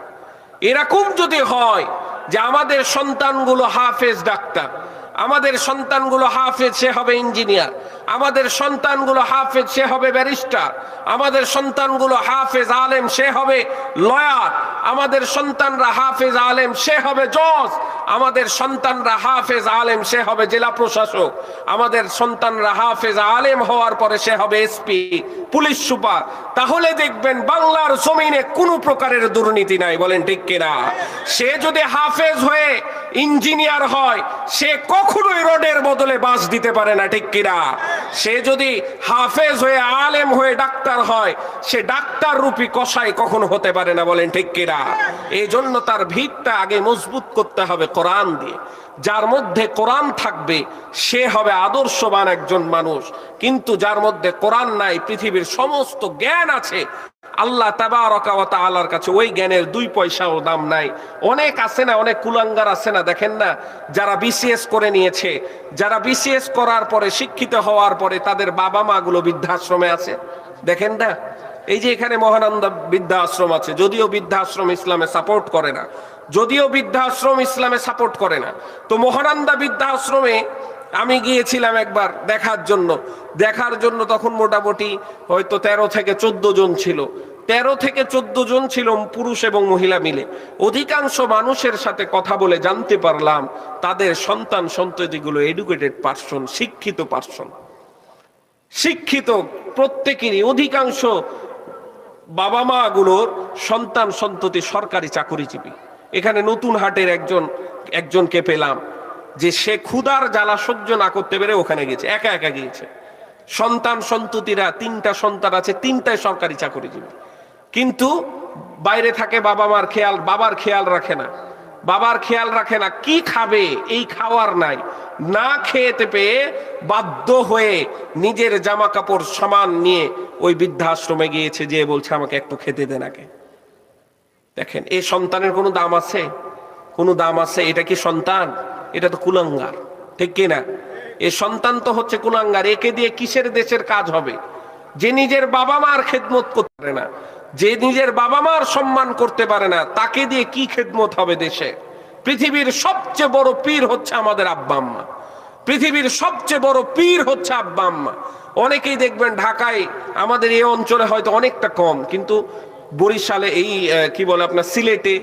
এরকম যদি হয় যে আমাদের সন্তানগুলো হাফেজ ডাক্তার, আমাদের সন্তানগুলো হাফেজ, সে হবে ইঞ্জিনিয়ার, আমাদের সন্তানগুলো হাফেজ, সে হবে ব্যারিস্টার, আমাদের সন্তানগুলো হাফেজ আলেম, সে হবে লয়ার, আমাদের সন্তানরা হাফেজ আলেম, সে হবে জজ, আমাদের সন্তানরা হাফেজ আলেম, সে হবে জেলা প্রশাসক, আমাদের সন্তানরা হাফেজ আলেম হওয়ার পরে সে হবে এসপি, পুলিশ সুপার। তাহলে দেখবেন বাংলার জমিনে কোনো প্রকারের দুর্নীতি নাই, বলেন ঠিক কিনা? সে যদি হাফেজ হয়ে ইঞ্জিনিয়ার হয়, সে কখনোই রোডের বদলে বাস দিতে পারে না, ঠিক কিনা? সে যদি হাফেজ হয়ে আলেম হয়ে ডাক্তার হয়, সে ডাক্তার রূপী কসাই কখনো হতে পারে না, বলেন ঠিক কিনা? এই জন্য তার ভিতটা আগে মজবুত করতে হবে কোরআন দিয়ে। যার মধ্যে কোরআন থাকবে সে হবে আদর্শবান একজন মানুষ। কিন্তু যার মধ্যে কোরআন নাই, পৃথিবীর সমস্ত জ্ঞান আছে, আল্লাহ তাবারকা ওয়া তাআলার কাছে ওই জ্ঞানের 2 পয়সাও দাম নাই। অনেক আছে না, অনেক কুলাঙ্গার আছে না, দেখেন না, যারা বিসিএস করে নিয়েছে, যারা বিসিএস করার পরে শিক্ষিত হওয়ার পরে তাদের বাবা মা গুলো বৃদ্ধাশ্রমে আছে, দেখেন না। এই যে এখানে মহানন্দা বৃদ্ধাশ্রম আছে, যদিও বৃদ্ধাশ্রম ইসলামে সাপোর্ট করে না, যদিও বৃদ্ধাশ্রম ইসলামে সাপোর্ট করে না, তো মহানন্দা বৃদ্ধাশ্রমে আমি গিয়েছিলাম একবার দেখার জন্য। তখন মোটামুটি হয়তো 13 থেকে 14 জন ছিল, 13 থেকে 14 জন ছিল, পুরুষ এবং মহিলা মিলে। অধিকাংশ মানুষের সাথে কথা বলে জানতে পারলাম তাদের সন্তান সন্ততিগুলো এডুকেটেড পারসন, শিক্ষিত পারসন, শিক্ষিত প্রত্যেকেরই। অধিকাংশ বাবা মা গুলোর সন্তান সন্ততি সরকারি চাকরিজীবী। এখানে নতুন হাটের একজনকে পেলাম যে সে ক্ষুধার জ্বালা সহ্য না করতে পেরে ওখানে গেছে, একা একা গিয়েছে। সন্তান সন্ততিরা 3টা সন্তান আছে, 3টাই সরকারি চাকরিজীবী, কিন্তু বাইরে থাকে। বাবার খেয়াল রাখে না, কি খাবে এই খাওয়ার নাই, না খেতে পেয়ে বাধ্য হয়ে নিজের জামা কাপড় সামান নিয়ে ওই বৃদ্ধাশ্রমে গিয়েছে, যে বলছে আমাকে একটু খেতে দেন আগে। দেখেন, এই সন্তানের কোনো দাম আছে? কোনো দাম আছে? এটা কি সন্তান? এটা তো কুলাঙ্গার, ঠিক কিনা? এই সন্তান তো হচ্ছে কুলাঙ্গার। একে দিয়ে কিসের দেশের কাজ হবে? যে নিজের বাবা মার খেদমত করতে পারে না, যে নিজের বাবা মার সম্মান করতে পারে না, তাকে দিয়ে কি খেদমত হবে দেশে? পৃথিবীর সবচেয়ে বড় পীর হচ্ছে আমাদের আব্বা আম্মা। পৃথিবীর সবচেয়ে বড় পীর হচ্ছে আব্বা আম্মা। অনেকেই দেখবেন ঢাকায়, আমাদের এই অঞ্চলে হয়তো অনেকটা কম, কিন্তু বরিশালে, এই কি বলে আপনার সিলেটে,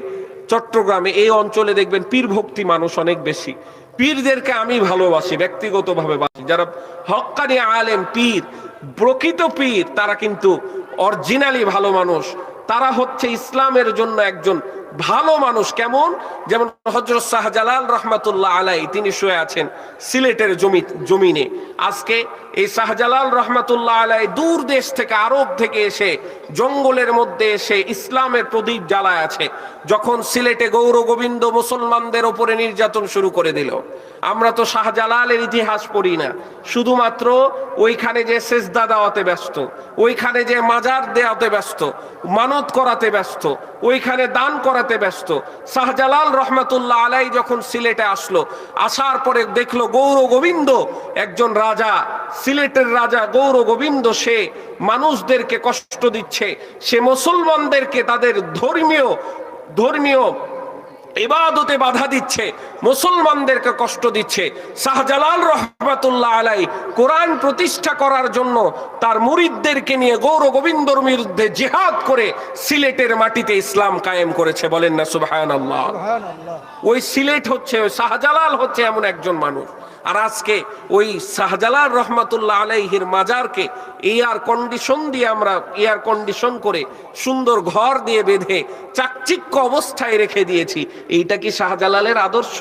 চট্টগ্রামে, এই অঞ্চলে দেখবেন পীর ভক্তি মানুষ অনেক বেশি। পীরদেরকে আমি ভালোবাসি, ব্যক্তিগতভাবে বাসি। যারা হক্কানি আলেম পীর, প্রকৃত পীর, তারা কিন্তু অরিজিনালি ভালো মানুষ। তারা হচ্ছে ইসলামের জন্য একজন ভালো মানুষ। কেমন? যেমন হযরত শাহজালাল রহমাতুল্লাহ আলাই, তিনি শুয়ে আছেন সিলেটের জমিনে। আজকে এই শাহজালাল রহমাতুল্লাহ আলাই দূর দেশ থেকে, আরব থেকে এসে, জঙ্গলের মধ্যে এসে ইসলামের প্রদীপ জ্বালায় আছে। যখন সিলেটে গৌর গোবিন্দ মুসলমানদের উপরে নির্যাতন শুরু করে দিল, আমরা তো শাহজালালের ইতিহাস পড়ি না, শুধুমাত্র ওইখানে যে সেজদা দেওয়াতে ব্যস্ত, ওইখানে যে মাজার দেওয়াতে ব্যস্ত, মানত করাতে ব্যস্ত, ওইখানে দান করাতে ব্যস্ত। শাহজালাল রহমাতুল্লাহ আলাই যখন সিলেটে আসলো, আসার পরে দেখলো গৌর গোবিন্দ, একজন রাজা, সিলেটের রাজা গৌর গোবিন্দ, সে মানুষদেরকে কষ্ট দিচ্ছে, সে মুসলমানদেরকে তাদের ধর্মীয় ইবাদতে বাধা দিচ্ছে, মুসলমানদেরকে কষ্ট দিচ্ছে। শাহজালাল রহমাতুল্লাহ আলাই কোরআন প্রতিষ্ঠা করার জন্য তার মুরিদদেরকে নিয়ে গৌর গোবিন্দর বিরুদ্ধে জিহাদ করে সিলেটের মাটিতে ইসলাম কায়েম করেছে। বলেন না সুবহানাল্লাহ। ওই সিলেট হচ্ছে, ওই শাহজালাল হচ্ছে এমন একজন মানুষ। আর আজকে ওই শাহজালাল রহমাতুল্লাহ আলাইহির মাজারকে এয়ার কন্ডিশন দিয়ে, আমরা এয়ার কন্ডিশন করে সুন্দর ঘর দিয়ে বেঁধে চাকচিক্য অবস্থায় রেখে দিয়েছি। এইটা কি শাহজালালের আদর্শ?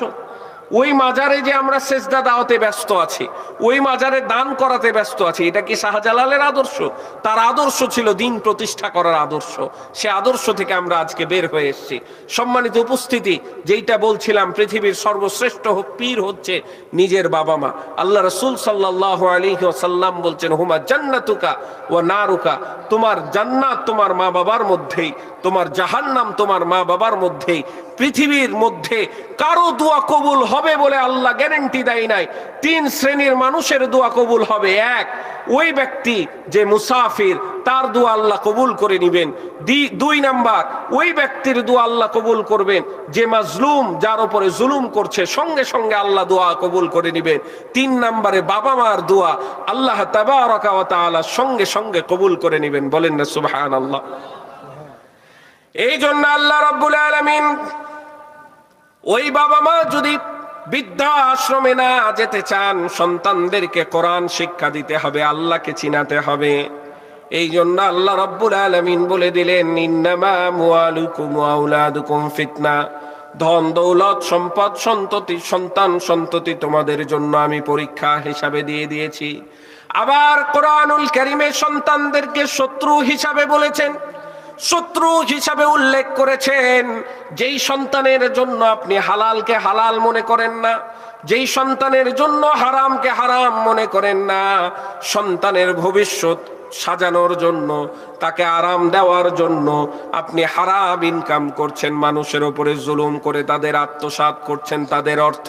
ওই মাজারে যে আমরা সেজদা দাওয়াতে ব্যস্ত আছি, ওই মাজারে দান করাতে ব্যস্ত আছি, এটা কি শাহজালালের আদর্শ? তার আদর্শ ছিল দিন প্রতিষ্ঠা করার আদর্শ। সে আদর্শ থেকে আমরা আজকে বের হয়ে এসেছি। সম্মানিত উপস্থিতি, যেইটা বলছিলাম, পৃথিবীর সর্বশ্রেষ্ঠ পীর হচ্ছে নিজের বাবা মা। আল্লাহ রাসূল সাল্লাল্লাহু আলাইহি ওয়াসাল্লাম বলছেন, হুমা জান্নাতুকা ওয়া নারুকা, তোমার জান্নাত তোমার মা বাবার মধ্যেই, তোমার জাহান্নাম তোমার মা বাবার মধ্যেই। পৃথিবীর মধ্যে কারো দোয়া কবুল হবে বলে আল্লাহ গ্যারান্টি দেয় নাই। 3 শ্রেণীর মানুষের দোয়া কবুল হবে। 1, ওই ব্যক্তি যে মুসাফির, তার দোয়া আল্লাহ কবুল করে নিবেন। 2 নাম্বার, ওই ব্যক্তির দোয়া আল্লাহ কবুল করবেন যে মাজলুম, যার উপরে জুলুম করছে, সঙ্গে সঙ্গে আল্লাহ দোয়া কবুল করে নিবেন। 3 নম্বরে বাবা মার দোয়া আল্লাহ তাবারাকা ওয়া তাআলা সঙ্গে সঙ্গে কবুল করে নিবেন। বলেন না সুবহানাল্লাহ। এই জন্য আল্লাহ রাব্বুল আলামিন, ওই বাবা মা যদি বৃদ্ধা আশ্রমে না যেতে চান, সন্তানদেরকে কোরআন শিক্ষা দিতে হবে, আল্লাহকে চিনাতে হবে। এই জন্য আল্লাহ রাব্বুল আলামিন বলে দিলেন, ইন্নামা আমওয়ালুকুম ওয়া আওলাদুকুম ফিতনা, ধন দৌলত সম্পদ সন্তান সন্ততি তোমাদের জন্য আমি পরীক্ষা হিসাবে দিয়ে দিয়েছি। আবার কোরআনুল কারীমে সন্তানদেরকে শত্রু হিসাবে বলেছেন। শত্রু হিসাবে উল্লেখ করেছেন। যেই সন্তানের জন্য আপনি হালালকে হালাল মনে করেন না, যেই সন্তানের জন্য হারামকে হারাম মনে করেন না, সন্তানের ভবিষ্যৎ সাজানোর জন্য, তাকে আরাম দেওয়ার জন্য আপনি হারাম ইনকাম করছেন, মানুষের উপরে জুলুম করে তাদের আত্মসাৎ করছেন, তাদের অর্থ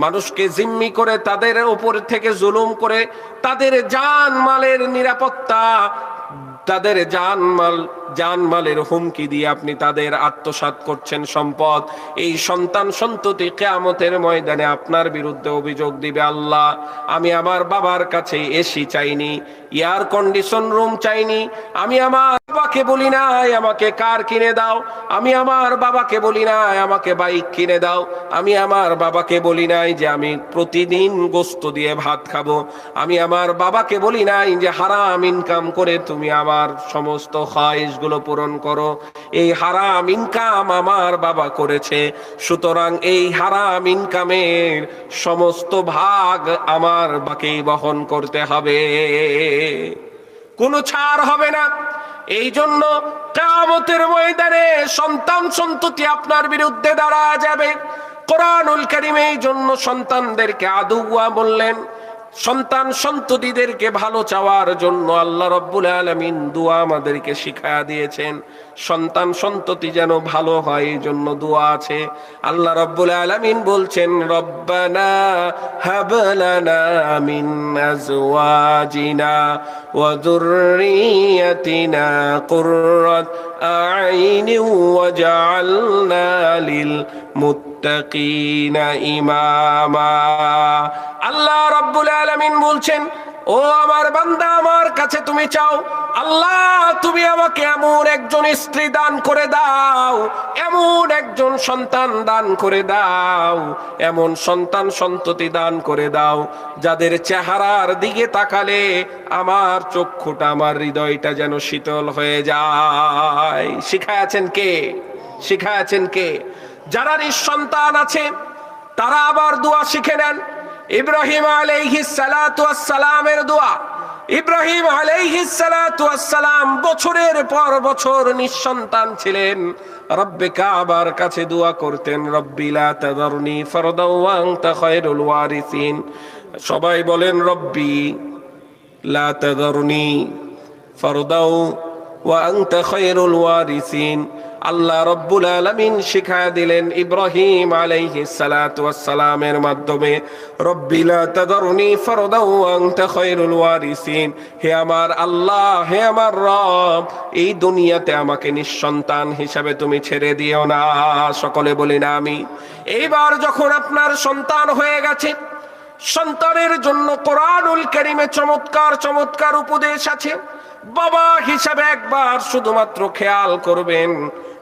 মানুষকে জিম্মি করে তাদের উপর থেকে জুলুম করে তাদের জানমালের নিরাপত্তা, তাদের জানমালের হুমকি দিয়ে আপনি তাদের আত্মসাৎ করছেন সম্পদ। এই সন্তান সন্ততি কিয়ামতের ময়দানে আপনার বিরুদ্ধে অভিযোগ দিবে, আল্লাহ আমি আমার বাবার কাছে এসি চাইনি, এয়ার কন্ডিশন রুম চাইনি, আমি আমার বাবাকে বলি নাই আমাকে কার কিনে দাও, আমি আমার বাবাকে বলি নাই আমাকে বাইক কিনে দাও, আমি আমার বাবাকে বলি নাই যে আমি প্রতিদিন গোস্ত দিয়ে ভাত খাবো, আমি আমার বাবাকে বলি নাই যে হারাম ইনকাম করে তুমি আমার সমস্ত খায়েশ গুলো পূরণ করো। এই হারাম ইনকাম আমার বাবা করেছে, সুতরাং এই হারাম ইনকামের সমস্ত ভাগ আমার বাবাকেই বহন করতে হবে, কোনো ছাড় হবে না। এই জন্য কিয়ামতের ময়দানে সন্তান সন্ততি আপনার বিরুদ্ধে দাঁড়া যাবে। কোরআনুল কারীমে এই জন্য সন্তানদেরকে আদুওয়া বললেন। সন্তান সন্ততিদেরকে ভালো চাওয়ার জন্য আল্লাহ রাব্বুল আলামিন দোয়া আমাদেরকে শিখায়া দিয়েছেন। সন্তান সন্ততি যেন ভালো হয় এই জন্য দোয়া আছে। আল্লাহ রাব্বুল আলামিন বলছেন, রব্বানা হাব লানা মিন আজওয়াজিনা ওয়া যুররিয়াতিনা কুররাত আ'ইনি ওয়াজআলনা লিল মুত্তাকিনা ইমামা। আল্লাহ রাব্বুল আলামিন বলছেন, ও আমার বান্দা আমার কাছে তুমি চাও, আল্লাহ তুমি আমাকে এমন একজন স্ত্রী দান করে দাও, এমন একজন সন্তান দান করে দাও, এমন সন্তান সন্ততি দান করে দাও যাদের চেহারার দিকে তাকালে আমার চক্ষুটা, আমার হৃদয়টা যেন শীতল হয়ে যায়। শিখায়াছেন কে? শিখায়াছেন কে? যারা নিঃসন্তান আছে তারা আবার দোয়া শিখে নেন। ইব্রাহিম আলাইহিস সালাতু ওয়াস সালামের দোয়া। ইব্রাহিম আলাইহিস সালাতু ওয়াস সালাম বছরের পর বছর নিঃসন্তান ছিলেন। রব্বে কাবার কাছে দোয়া করতেন, রব্বি লা তাযারনি ফারদাও ওয়া আনতা খায়রুল ওয়ারিসিন। সবাই বলেন, রব্বি লা তাযারনি ফারদাও ওয়া আনতা খায়রুল ওয়ারিসিন। আল্লাহ রাব্বুল আলামিন শিখায়া দিলেন ইব্রাহিম আলাইহিস সালাতু ওয়াস সালামের মাধ্যমে, রব্বি লা তাযারনি ফারদাও ওয়া আনতা খায়রুল ওয়ারিসিন। হে আমার আল্লাহ, হে আমার রব, এই দুনিয়াতে আমাকে নিঃসন্তান হিসাবে তুমি ছেড়ে দিও না। সকলে বলি না আমি। এইবার যখন আপনার সন্তান হয়ে গেছে, সন্তানের জন্য কোরআনুল কারীমে চমৎকার চমৎকার উপদেশ আছে। বাবা হিসাবে একবার শুধুমাত্র খেয়াল করবেন,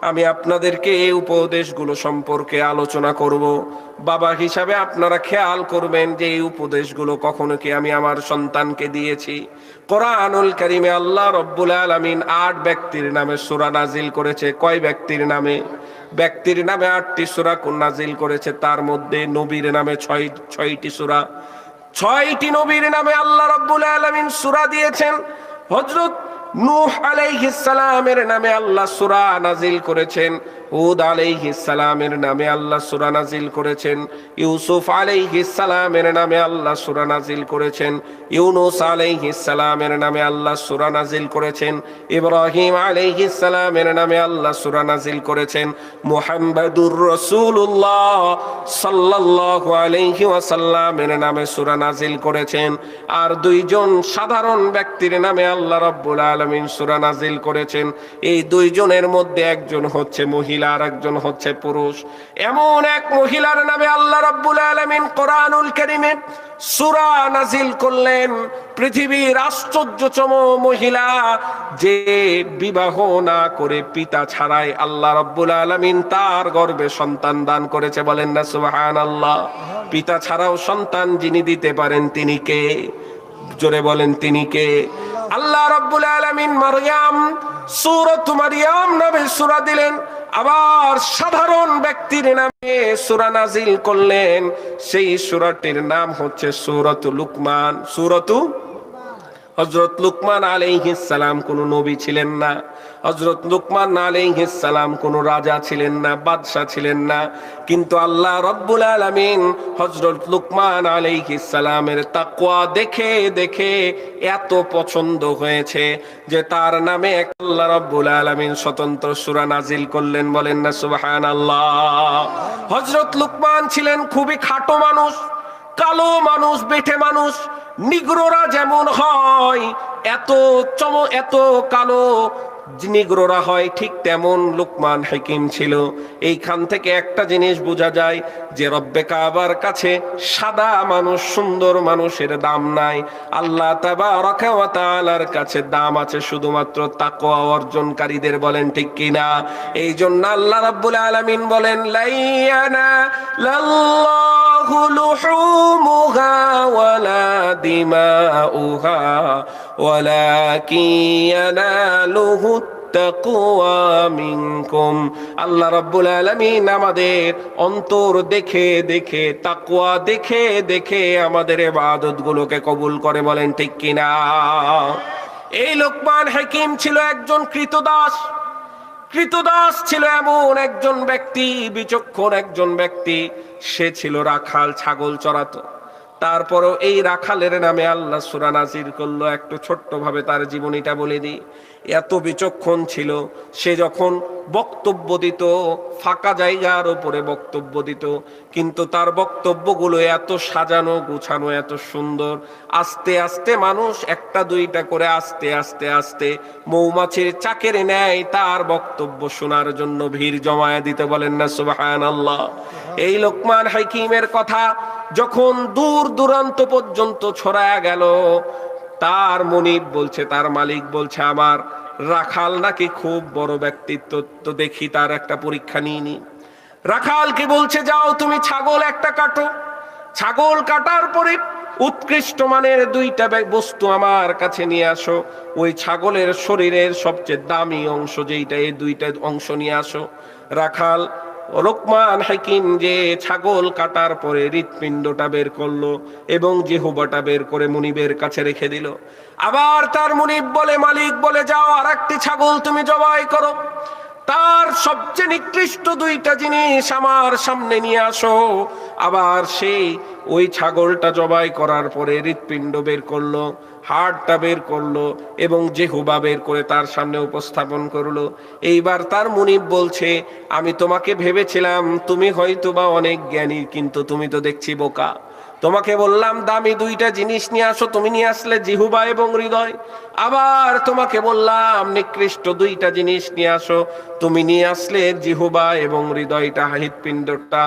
আমি আপনাদেরকে এই উপদেশগুলো সম্পর্কে আলোচনা করব। বাবা হিসাবে আপনারা খেয়াল করবেন যে এই উপদেশগুলো কখনো কি আমি আমার সন্তানকে দিয়েছি। কোরআনুল কারীমে আল্লাহ রাব্বুল আলামিন 8 ব্যক্তির নামে সূরা নাজিল করেছে। কয় ব্যক্তির নামে? ব্যক্তির নামে 8টি সূরা নাজিল করেছে। তার মধ্যে নবীর নামে 6টি সূরা। 6টি নবীর নামে আল্লাহ রাব্বুল আলামিন সূরা দিয়েছেন। হযরত নূহ আলাইহিস সালামের নামে আল্লাহ সূরা নাজিল করেছেন। হুদ আলাইহিস সালামের নামে আল্লাহ সূরা নাজিল করেছেন। ইউসুফ আলাইহিস সালামের নামে আল্লাহ সূরা নাজিল করেছেন। ইউনূস আলাইহিস সালামের নামে আল্লাহ সূরা নাজিল করেছেন। ইব্রাহিম আলাইহিস সালামের নামে আল্লাহ সূরা নাজিল করেছেন। মুহাম্মাদুর রাসূলুল্লাহ সাল্লাল্লাহু আলাইহি ওয়াসাল্লামের নামে সূরা নাজিল করেছেন। আর 2 জন সাধারণ ব্যক্তির নামে আল্লাহ রাব্বুল আলামিন সূরা নাজিল করেছেন। এই 2 জনের মধ্যে একজন হচ্ছে মহিলা, আর একজন হচ্ছে পুরুষ। এমন এক মহিলার নামে আল্লাহ রাব্বুল আলামিন কোরআনুল কারীমে সূরা নাজিল করলেন। পৃথিবীর আশ্চর্যতম মহিলা, যে বিবাহ না করে পিতা ছাড়াই আল্লাহ রাব্বুল আলামিন তার গর্ভে সন্তান দান করেছে। বলেন না সুবহানাল্লাহ। পিতা ছাড়াও সন্তান যিনি দিতে পারেন তিনি কে? জোরে বলেন, তিনি কে? আল্লাহ রাব্বুল আলামিন মারইয়াম, সূরাতু মারইয়াম নামে সূরা দিলেন। আবার সাধারণ ব্যক্তির নামে সূরা নাজিল করলেন। সেই সূরাটির নাম হচ্ছে সূরাতুল লুকমান। সূরাতু হযরত লুকমান আলাইহিস সালাম কোনো নবী ছিলেন না, হযরত লুকমান আলাইহিস সালাম কোনো রাজা ছিলেন না, বাদশা ছিলেন না, কিন্তু আল্লাহ রাব্বুল আলামিন হযরত লুকমান আলাইহিস সালামের তাকওয়া দেখে দেখে এত পছন্দ হয়েছে যে তার নামে আল্লাহ রাব্বুল আলামিন স্বতন্ত্র সূরা নাজিল করলেন। বলেন না সুবহানাল্লাহ। হযরত লুকমান ছিলেন খুবই খাটো মানুষ, কালো মানুষ, বেঠে মানুষ। নিগ্রোরা যেমন হয় এত কালো নিগ্রোরা হয়, ঠিক তেমন লুকমান হাকিম ছিল। এইখান থেকে একটা জিনিস বোঝা যায় যে রব্বে কাবার কাছে সাদা মানুষ, সুন্দর মানুষের দাম নাই। আল্লাহ তাবারক ওয়া তাআলার কাছে দাম আছে শুধুমাত্র তাকওয়া অর্জনকারীদের। বলেন ঠিক কিনা? এই জন্য আল্লাহ রাব্বুল আলামিন বলেন লাইয়ানা লাল্লাহু লুহুমুহা ওয়ালা দিমাউহা ওয়ালাকিন ইয়ানালুহু তাকওয়া মিনকুম। আল্লাহ রাব্বুল আলামিন আমাদের অন্তর দেখে দেখে, তাকওয়া দেখে দেখে আমাদের ইবাদতগুলোকে কবুল করে। বলেন ঠিক কিনা? এই লুকমান হাকিম ছিল একজন কৃতদাস। কৃতদাস ছিল এমন একজন ব্যক্তি, বিচক্ষণ একজন ব্যক্তি। সে ছিল রাখাল, ছাগল চড়াতো। তারপরও এই রাখালের নামে আল্লাহ সূরা নাজিল করলো। একটু ছোট্ট ভাবে তার জীবনীটা বলে দিই। এত বিচক্ষণ ছিল, সে যখন বক্তব্য দিত, ফাঁকা জায়গার উপরে বক্তব্য দিত, কিন্তু তার বক্তব্যগুলো এত সাজানো গুছানো, এত সুন্দর। আস্তে আস্তে মানুষ একটা দুইটা করে আস্তে আস্তে আস্তে মৌমাছির চাকের ন্যায় তার বক্তব্য শোনার জন্য ভিড় জমায়ে দিতে। বলেন না সুবহানাল্লাহ। এই লোকমান হাকিমের কথা যখন দূর দূরান্ত পর্যন্ত ছড়ায়া গেল, তার মনিব বলছে, তার মালিক বলছে, আমার রাখাল নাকি খুব বড় ব্যক্তিত্ব, তো দেখি তার একটা পরীক্ষা নিয়ে নি। রাখালকে বলছে, যাও তুমি ছাগল একটা কাটো। ছাগল কাটার পরে উৎকৃষ্ট মানের দুইটা বস্তু আমার কাছে নিয়ে আসো। ওই ছাগলের শরীরের সবচেয়ে দামি অংশ যেইটা, এই দুইটা অংশ নিয়ে আসো। রাখাল লোকমান হাকিম যে ছাগল কাটার পরে হৃৎপিণ্ডটা বের করলো এবং জিহ্বাটা বের করে মুনিবের কাছে রেখে দিল। আবার তার মুনিব বলে, মালিক বলে, যাও আর একটি ছাগল তুমি জবাই করো। তার সবচেয়ে নিকৃষ্ট দুইটা জিনিস আমার সামনে নিয়ে আসো। আবার সেই ওই ছাগলটা জবাই করার পরে হৃৎপিণ্ড বের করলো, হাড়টা বের করলো এবং জিহ্বা বের করে তার সামনে উপস্থাপন করলো। এইবার তার মুনিব বলছে, আমি তোমাকে ভেবেছিলাম তুমি হয়তোবা অনেক জ্ঞানী, কিন্তু তুমি তো দেখছি বোকা। তোমাকে বললাম দামি দুইটা জিনিস নিয়ে আসো, তুমি নিয়ে আসলে জিহ্বা এবং হৃদয়। আবার তোমাকে বললাম নিকৃষ্ট দুইটা জিনিস নিয়ে আসো, তুমি নিয়ে আসলে জিহ্বা এবং হৃদয়টা, হৃৎপিণ্ডটা।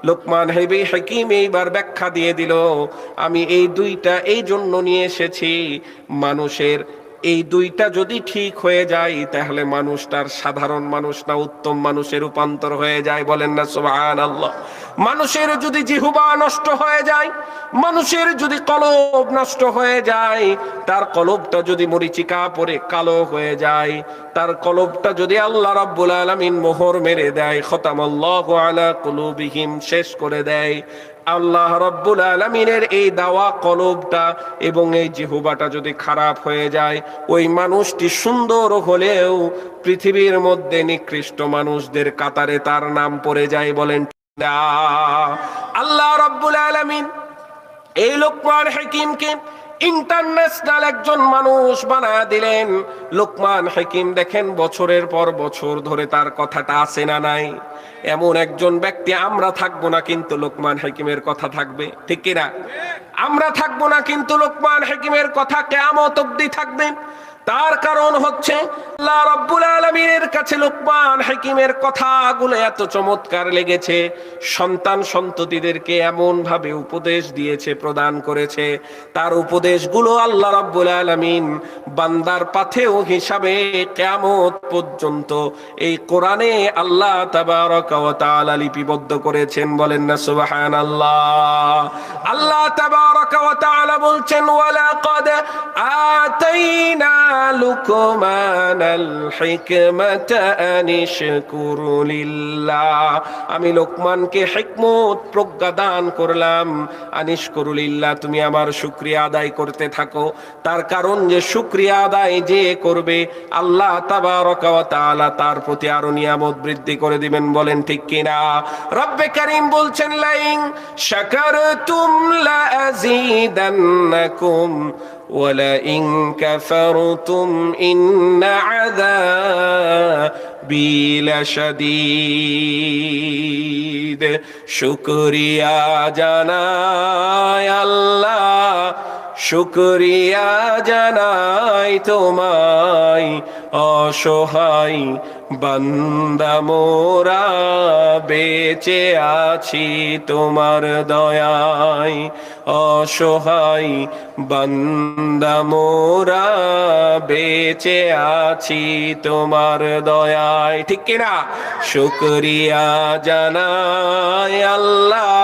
লোকমান হাকিম এইবার ব্যাখ্যা দিয়ে দিল, আমি এই দুইটা এই জন্য নিয়ে এসেছি, মানুষের এই দুইটা যদি ঠিক হয়ে যায় তাহলে মানুষটার সাধারণ মানুষ না উত্তম মানুষে রূপান্তর হয়ে যায়। বলেন না সুবহানাল্লাহ। মানুষের যদি জিহ্বা নষ্ট হয়ে যায়, মানুষের যদি কলব নষ্ট হয়ে যায়, তার কলবটা যদি মরিচিকা পরে কালো হয়ে যায়, তার কলবটা যদি আল্লাহ রাব্বুল আলামিন মোহর মেরে দেয়, খতামাল্লাহু আলা কুলুবিহিম, শেষ করে দেয়, আল্লাহ রাব্বুল আলামিনের এই দাওয়া কলবটা এবং এই জিহ্বাটা যদি খারাপ হয়ে যায়, ওই মানুষটি সুন্দর হলেও পৃথিবীর মধ্যে নিকৃষ্ট মানুষদের কাতারে তার নাম পড়ে যায়। বলেন না? আল্লাহ রাব্বুল আলামিন এই লোকমান হাকিমকে ইন্টারন্যাশনাল একজন মানুষ বানায় দিলেন। লোকমান হাকিম দেখেন বছরের পর বছর ধরে তার কথাটা আসে না নাই। এমন একজন ব্যক্তি আমরা থাকবো না, কিন্তু লোকমান হাকিমের কথা থাকবে। ঠিক কিনা? আমরা থাকবো না, কিন্তু লোকমান হাকিমের কথা কিয়ামত অবধি থাকবে। তার কারণ হচ্ছে আল্লাহ রাব্বুল আলামিনের কাছে লোকমান হাকিমের কথাগুলো এত চমৎকার লেগেছে। সন্তান সন্ততিদেরকে এমন ভাবে উপদেশ দিয়েছে, প্রদান করেছে, তার উপদেশগুলো আল্লাহ রাব্বুল আলামিন বান্দার পাথেয় হিসাবে কিয়ামত পর্যন্ত এই কোরআনে আল্লাহ তাবারক ওয়া তাআলা লিপিবদ্ধ করেছেন। বলেন না সুবহানাল্লাহ। আল্লাহ তাবারক ওয়া তাআলা বলছেন, ওয়ালাকাদ আতাইনা লুকমানাল হিকমাতা আনিশকুর লিল্লাহ, আমি লোকমানকে হিকমত প্রজ্ঞা দান করলাম, আনিশকুর লিল্লাহ, তুমি আমার শুকরিয়া আদায় করতে থাকো। তার কারণ যে শুকরিয়া আদায় যে করবে আল্লাহ তাবারক ওয়া তাআলা তার প্রতি আরো নিয়ামত বৃদ্ধি করে দিবেন। বলেন ঠিক কিনা? রব্বে কারীম বলছেন লাইন শাকারতুম লা আযীদান্নাকুম ওয়ালাইন কাফারতুম ইন্না আযাবি লাশাদীদ। শুকরিয়া জানাই আল্লাহ, শুকরিয়া জানাই তোমায়, অসহায় বান্দা মোরা বেঁচে আছি তোমার দয়ায়, অসহায় বান্দা মোরা বেঁচে আছি তোমার দয়ায়। ঠিক কিনা? শুকরিয়া জানাই আল্লাহ,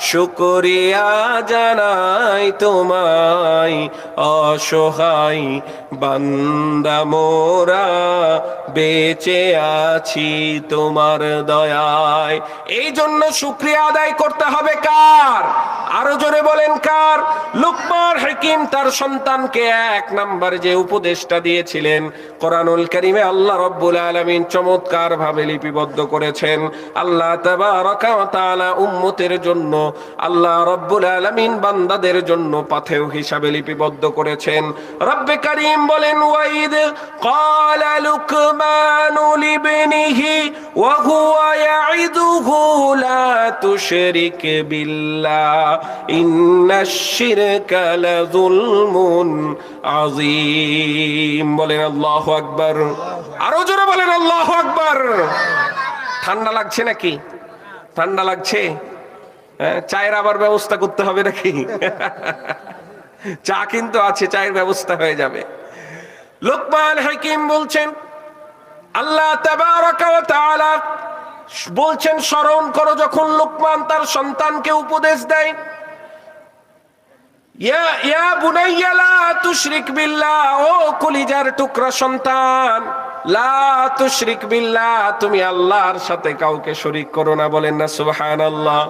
শুকরিয়া জানাই তোমায়, অসহায় বান্দা মোরা বেঁচে আছি তোমার দয়ায়। এই জন্য শুকরিয়া আদায় করতে হবে কার? আরো জোরে বলেন কার? লুকমান হাকিম তার সন্তানকে এক নাম্বার যে উপদেশটা দিয়েছিলেন কোরআনুল কারীমে আল্লাহ রাব্বুল আলামিন চমৎকার ভাবে লিপিবদ্ধ করেছেন। আল্লাহ তাবারাকা ওয়া তাআলা উম্মতের জন্য, আল্লাহ রাব্বুল আলামিন বান্দাদের জন্য পাথেয় হিসাবে লিপিবদ্ধ করেছেন। রব্বে কারীম বলেন ওয়াইদ ক্বালা লুকমানু লিবনিহি ওয়া হুয়া ইয়াইদুহু লা তুশরিক বিল্লাহ ইন্নাশ শিরকা লাযুলমুন আযীম। বলেন আল্লাহু আকবার। আরো জোরে বলেন আল্লাহু আকবার। ঠান্ডা লাগছে নাকি? ঠান্ডা লাগছে? চায়ের আবার ব্যবস্থা করতে হবে নাকি? চা কিন্তু আছে, চায়ের ব্যবস্থা হয়ে যাবে। লোকমান হাকিম বলছেন, আল্লাহ তাবারাকা ওয়া তাআলা বলছেন স্মরণ করো যখন লোকমান তার সন্তানকে উপদেশ দেয়, ইয়া বুনাইয়া লা তুশরিক বিল্লাহ, ও কলিজার টুকরা সন্তান, লা তুশরিক বিল্লাহ, তুমি আল্লাহর সাথে কাউকে শরীক করো না। বলেন না সুবহানাল্লাহ।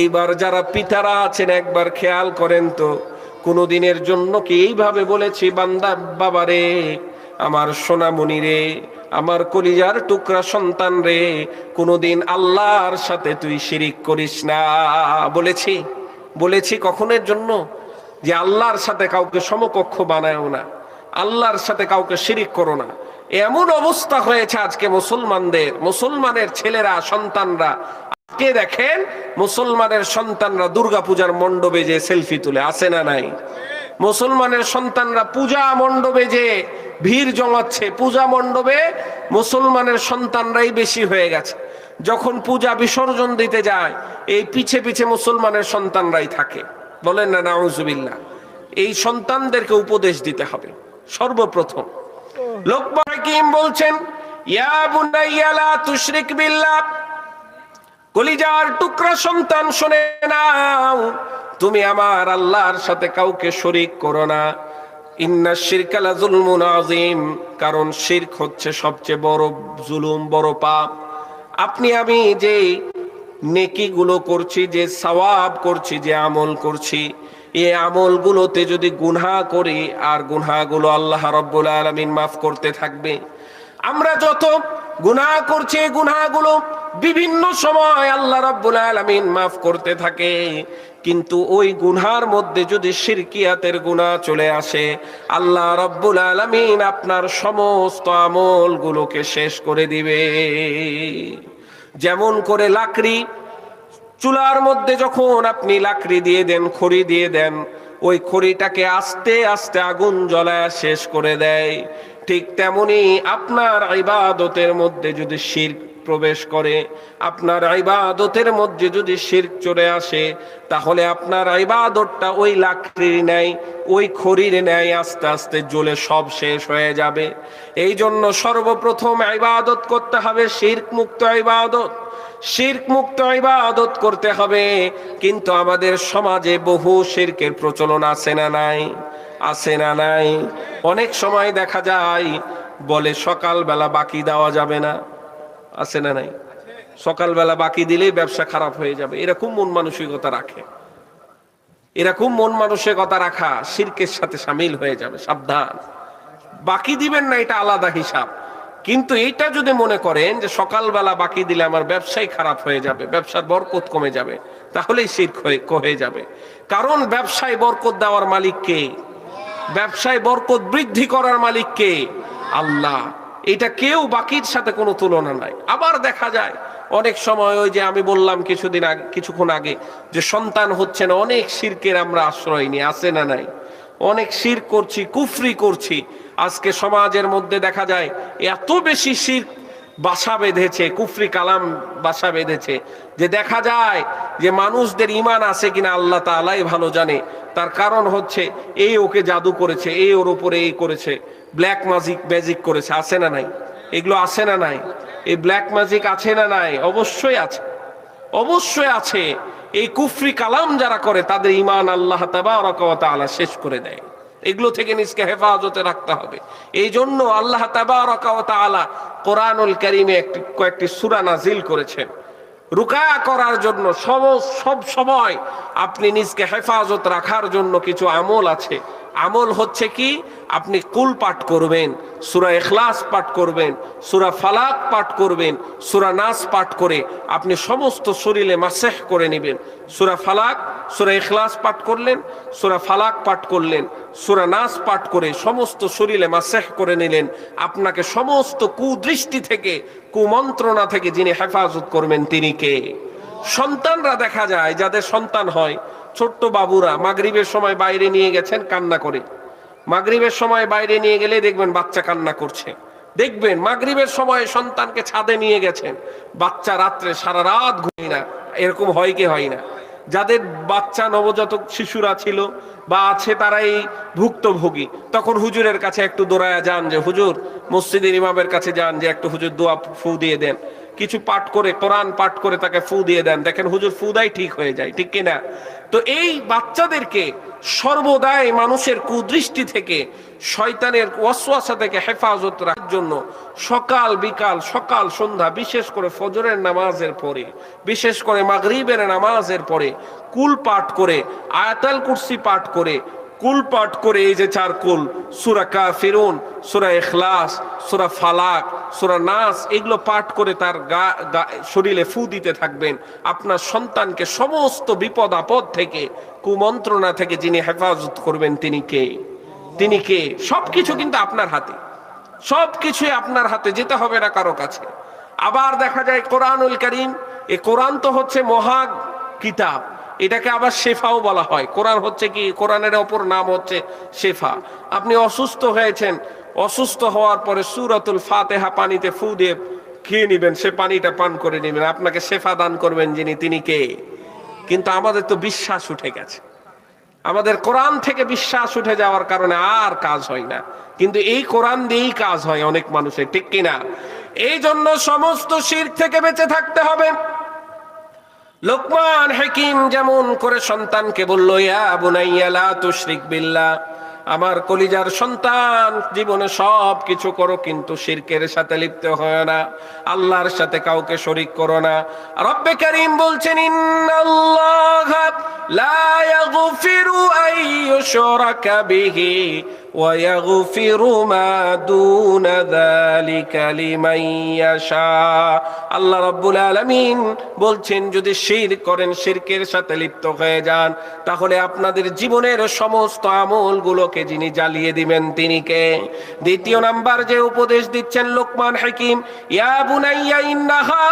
এইবার যারা পিতারা আছেন একবার খেয়াল করেন তো, কোনদিনের জন্য কি এইভাবে বলেছি বান্দা বাবারে, আমার সোনামণি রে, আমার কলিজার টুকরা সন্তান রে, কোনদিন আল্লাহর সাথে তুই শিরিক করিস না? বলেছি? বলেছি কখনের জন্য যে আল্লাহর সাথে কাউকে সমকক্ষ বানায়ও না, আল্লাহর সাথে কাউকে শিরিক করো না? এমন অবস্থা হয়েছে আজকে মুসলমানদের, মুসলমানের ছেলেরা সন্তানরা, আজকে দেখেন মুসলমানের সন্তানরা দুর্গাপূজার মণ্ডপে যে সেলফি তুলে, আছে না নাই? মুসলমানের সন্তানরা পূজা মণ্ডপে যে ভিড় জমাচ্ছে, পূজা মণ্ডপে মুসলমানের সন্তানরাই বেশি হয়ে গেছে। যখন পূজা বিসর্জন দিতে যায় এই পিছে পিছে মুসলমানের সন্তানরাই থাকে। বলেন না নাউজুবিল্লাহ। এই সন্তানদেরকে উপদেশ দিতে হবে সর্বপ্রথম। লোকমান হাকিম বলছেন, ইয়া বুনাইয়া লা তুশরিক বিল্লাহ, কলিজার টুকরা সন্তান শুনে নাও, তুমি আমার আল্লাহর সাথে কাউকে শরীক করো না। ইন্নাশ শিরকা লাযুলমুন আযীম, কারণ শিরক হচ্ছে সবচেয়ে বড় জুলুম, বড় পাপ। আপনি আমি যে নেকিগুলো করছি, যে সওয়াব করছি, যে আমল করছি, এই আমলগুলোতে যদি গুনাহ করি আর গুনাহগুলো আল্লাহ রাব্বুল আলামিন মাফ করতে থাকবে। আমরা যত গুনাহ করছি গুনাহগুলো বিভিন্ন সময় আল্লাহ রাব্বুল আলামিন মাফ করতে থাকে, কিন্তু ওই গুনার মধ্যে যদি শিরকিয়াতের গুনাহ চলে আসে আল্লাহ রাব্বুল আলামিন আপনার সমস্ত আমলগুলোকে শেষ করে দিবে। যেমন করে লাকড়ি, চুলার মধ্যে যখন আপনি লাকড়ি দিয়ে দেন, খড়ি দিয়ে দেন, ওই খড়িটাকে আস্তে আস্তে আগুন জ্বলায় শেষ করে দেয়, ঠিক তেমনি আপনার ইবাদতের মধ্যে যদি শিরক প্রবেশ করে, আপনার ইবাদতের মধ্যে যদি শিরক চলে আসে, তাহলে আপনার ইবাদতটা ওই লাকড়ির ন্যায়, ওই খড়ির ন্যায় আস্তে আস্তে জ্বলে সব শেষ হয়ে যাবে। এই জন্য সর্বপ্রথম ইবাদত করতে হবে শিরক মুক্ত ইবাদত, শিরক মুক্ত ইবাদত করতে হবে। কিন্তু আমাদের সমাজে বহু শিরকের প্রচলন আছে না নাই? আছে না নাই? অনেক সময় দেখা যায় বলে সকালবেলা বাকি দেওয়া যাবে না, আছে না নাই? সকালবেলা বাকি দিলেই ব্যবসা খারাপ হয়ে যাবে, এরকম মন মানসিকতা রাখে। এরকম মন মানসিকতা রাখা শিরকের সাথে শামিল হয়ে যাবে, সাবধান। বাকি দিবেন না, এটা আলাদা হিসাব, কিন্তু এইটা যদি মনে করেন যে সকালবেলা বাকি দিলে আমার ব্যবসাই খারাপ হয়ে যাবে, ব্যবসার বরকত কমে যাবে, তাহলেই শিরক হয়ে যাবে। কারণ ব্যবসায় বরকত দেওয়ার মালিক কে? ব্যবসায় বরকত বৃদ্ধি করার মালিক কে? আল্লাহ। এটা কেউ বাকির সাথে কোনো তুলনা নাই। আবার দেখা যায় অনেক সময় ওই যে আমি বললাম কিছুক্ষণ আগে যে সন্তান হচ্ছে না, অনেক শিরকের আমরা আশ্রয় নিয়ে, আছে না নাই? অনেক শিরক করছি, কুফরি করছি। আজকে সমাজের মধ্যে দেখা যায় এত বেশি শিরক বাসা বেঁধেছে, কুফরি কালাম বাসা বেঁধেছে, যে দেখা যায় যে মানুষদের ঈমান আছে কিনা আল্লাহ তাআলাই ভালো জানে। তার কারণ হচ্ছে এই ওকে জাদু করেছে, এই ওর উপরে এই করেছে, ব্ল্যাক ম্যাজিক করেছে, আছে না নাই? এগুলো আছে না নাই? এই ব্ল্যাক ম্যাজিক আছে না নাই? অবশ্যই আছে, অবশ্যই আছে। এই কুফরি কালাম যারা করে তাদের ঈমান আল্লাহ তাবারাকা ওয়া তাআলা শেষ করে দেয়। এগুলো থেকে নিজকে হেফাজতে রাখতে হবে। এই জন্য আল্লাহ তাবারাকা ওয়া তাআলা কোরআনুল কারীমে কয়েকটি সূরা নাজিল করেছেন রুকায়া করার জন্য। সব সময় আপনি নিজকে হেফাজত রাখার জন্য কিছু আমল আছে। আমল হচ্ছে কি? আপনি কুল পাঠ করবেন, সূরা ইখলাস পাঠ করবেন, সূরা ফালাক পাঠ করবেন, সূরা নাস পাঠ করে আপনি সমস্ত শরীরে মাসেহ করে নেবেন। সূরা ফালাক, সূরা ইখলাস পাঠ করলেন, সূরা ফালাক পাঠ করলেন, সূরা নাস পাঠ করে সমস্ত শরীরে মাসেহ করে নিলেন। আপনাকে সমস্ত কুদৃষ্টি থেকে, কুমন্ত্রণা থেকে যিনি হেফাজত করবেন তিনি কে? সন্তানরা দেখা যায়, যাদের সন্তান হয়, ছোট্ট বাবুরা মাগরিবের সময় বাইরে নিয়ে গেছেন, কান্না করে। মাগরিবের সময় বাইরে নিয়ে গেলে দেখবেন বাচ্চা কান্না করছে। দেখবেন মাগরিবের সময় সন্তানকে ছাদে নিয়ে গেছেন, বাচ্চা রাত্রে সারা রাত ঘুমায় না। এরকম হয় কি হয় না? যাদের বাচ্চা নবজাতক শিশুরা ছিল বা আছে তারা এই ভুক্তভোগী, তখন হুজুরের কাছে একটু দৌড়ায়া যান যে হুজুর, মসজিদের ইমামের কাছে যান যে একটু হুজুর দোয়া ফু দিয়ে দেন, কিছু পাঠ করে, কোরআন পাঠ করে তাকে ফু দিয়ে দেন, দেখেন হুজুর ফু দেয়, ঠিক হয়ে যায়, ঠিক কিনা? তো এই বাচ্চাদেরকে সর্বদাই মানুষের কুদৃষ্টি থেকে, শয়তানের ওয়াসওয়াসা থেকে হেফাজত রাখার জন্য সকাল বিকাল, সকাল সন্ধ্যা, বিশেষ করে ফজরের নামাজের পরে, বিশেষ করে মাগরিবের নামাজের পরে কুল পাঠ করে, আয়াতুল কুরসি পাঠ করে, কুল পাঠ করে, এই যে চার কুল, সূরা কাফিরুন, সূরা ইখলাস, সূরা ফালাক, সূরা নাস, এগুলো পাঠ করে তার শরীরে ফু দিতে থাকবেন। আপনার সন্তানকে সমস্ত বিপদ আপদ থেকে, কুমন্ত্রণা থেকে যিনি হেফাজত করবেন তিনি কে? তিনি কে? সবকিছু কিন্তু আপনার হাতে, সবকিছুই আপনার হাতে, যেতে হবে না কারো কাছে। আবার দেখা যায় কোরআনুল কারীম, এই কোরআন তো হচ্ছে মহা কিতাব, এটাকে আবার শেফাও বলা হয়। কোরআন হচ্ছে কি? কোরআনের অপর নাম হচ্ছে শেফা। আপনি অসুস্থ হয়েছেন, অসুস্থ হওয়ার পরে সূরাতুল ফাতিহা পানিতে ফু দিয়ে খেয়ে নিবেন, সে পানিটা পান করে নেবেন, আপনাকে শেফা দান করবেন যিনি, তিনি কে? কিন্তু আমাদের তো বিশ্বাস উঠে গেছে, আমাদের কোরআন থেকে বিশ্বাস উঠে যাওয়ার কারণে আর কাজ হয় না। কিন্তু এই কোরআন দিয়েই কাজ হয় অনেক মানুষের, ঠিক কিনা? এই জন্য সমস্ত শিরক থেকে বেঁচে থাকতে হবে। লোকমান হাকিম যেমন করে সন্তানকে বলল, ইয়া বুনাইয়া লা তুশরিক বিল্লাহ, আমার কলিজার সন্তান, জীবনে সব কিছু করো কিন্তু শিরকের সাথে লিপ্ত হয় না, আল্লাহর সাথে কাউকে শরীক করো না। রব্বে কারীম বলছেন, ইন্নাল্লাহা লা ইয়াগফিরু আন ইউশরাকা বিহি ওয়া ইয়াগফিরু মা দুনা যালিকা লিমান ইয়াশা। আল্লাহ রাব্বুল আলামিন বলছেন, যদি শিরক করেন, শিরকের সাথে লিপ্ত হয়ে যান, তাহলে আপনাদের জীবনের সমস্ত আমলগুলোকে যিনি জ্বালিয়ে দিবেন তিনি কে? দ্বিতীয় নাম্বার যে উপদেশ দিচ্ছেন লোকমান হাকিম, ইয়া বুনাইয়া ইন্নাহা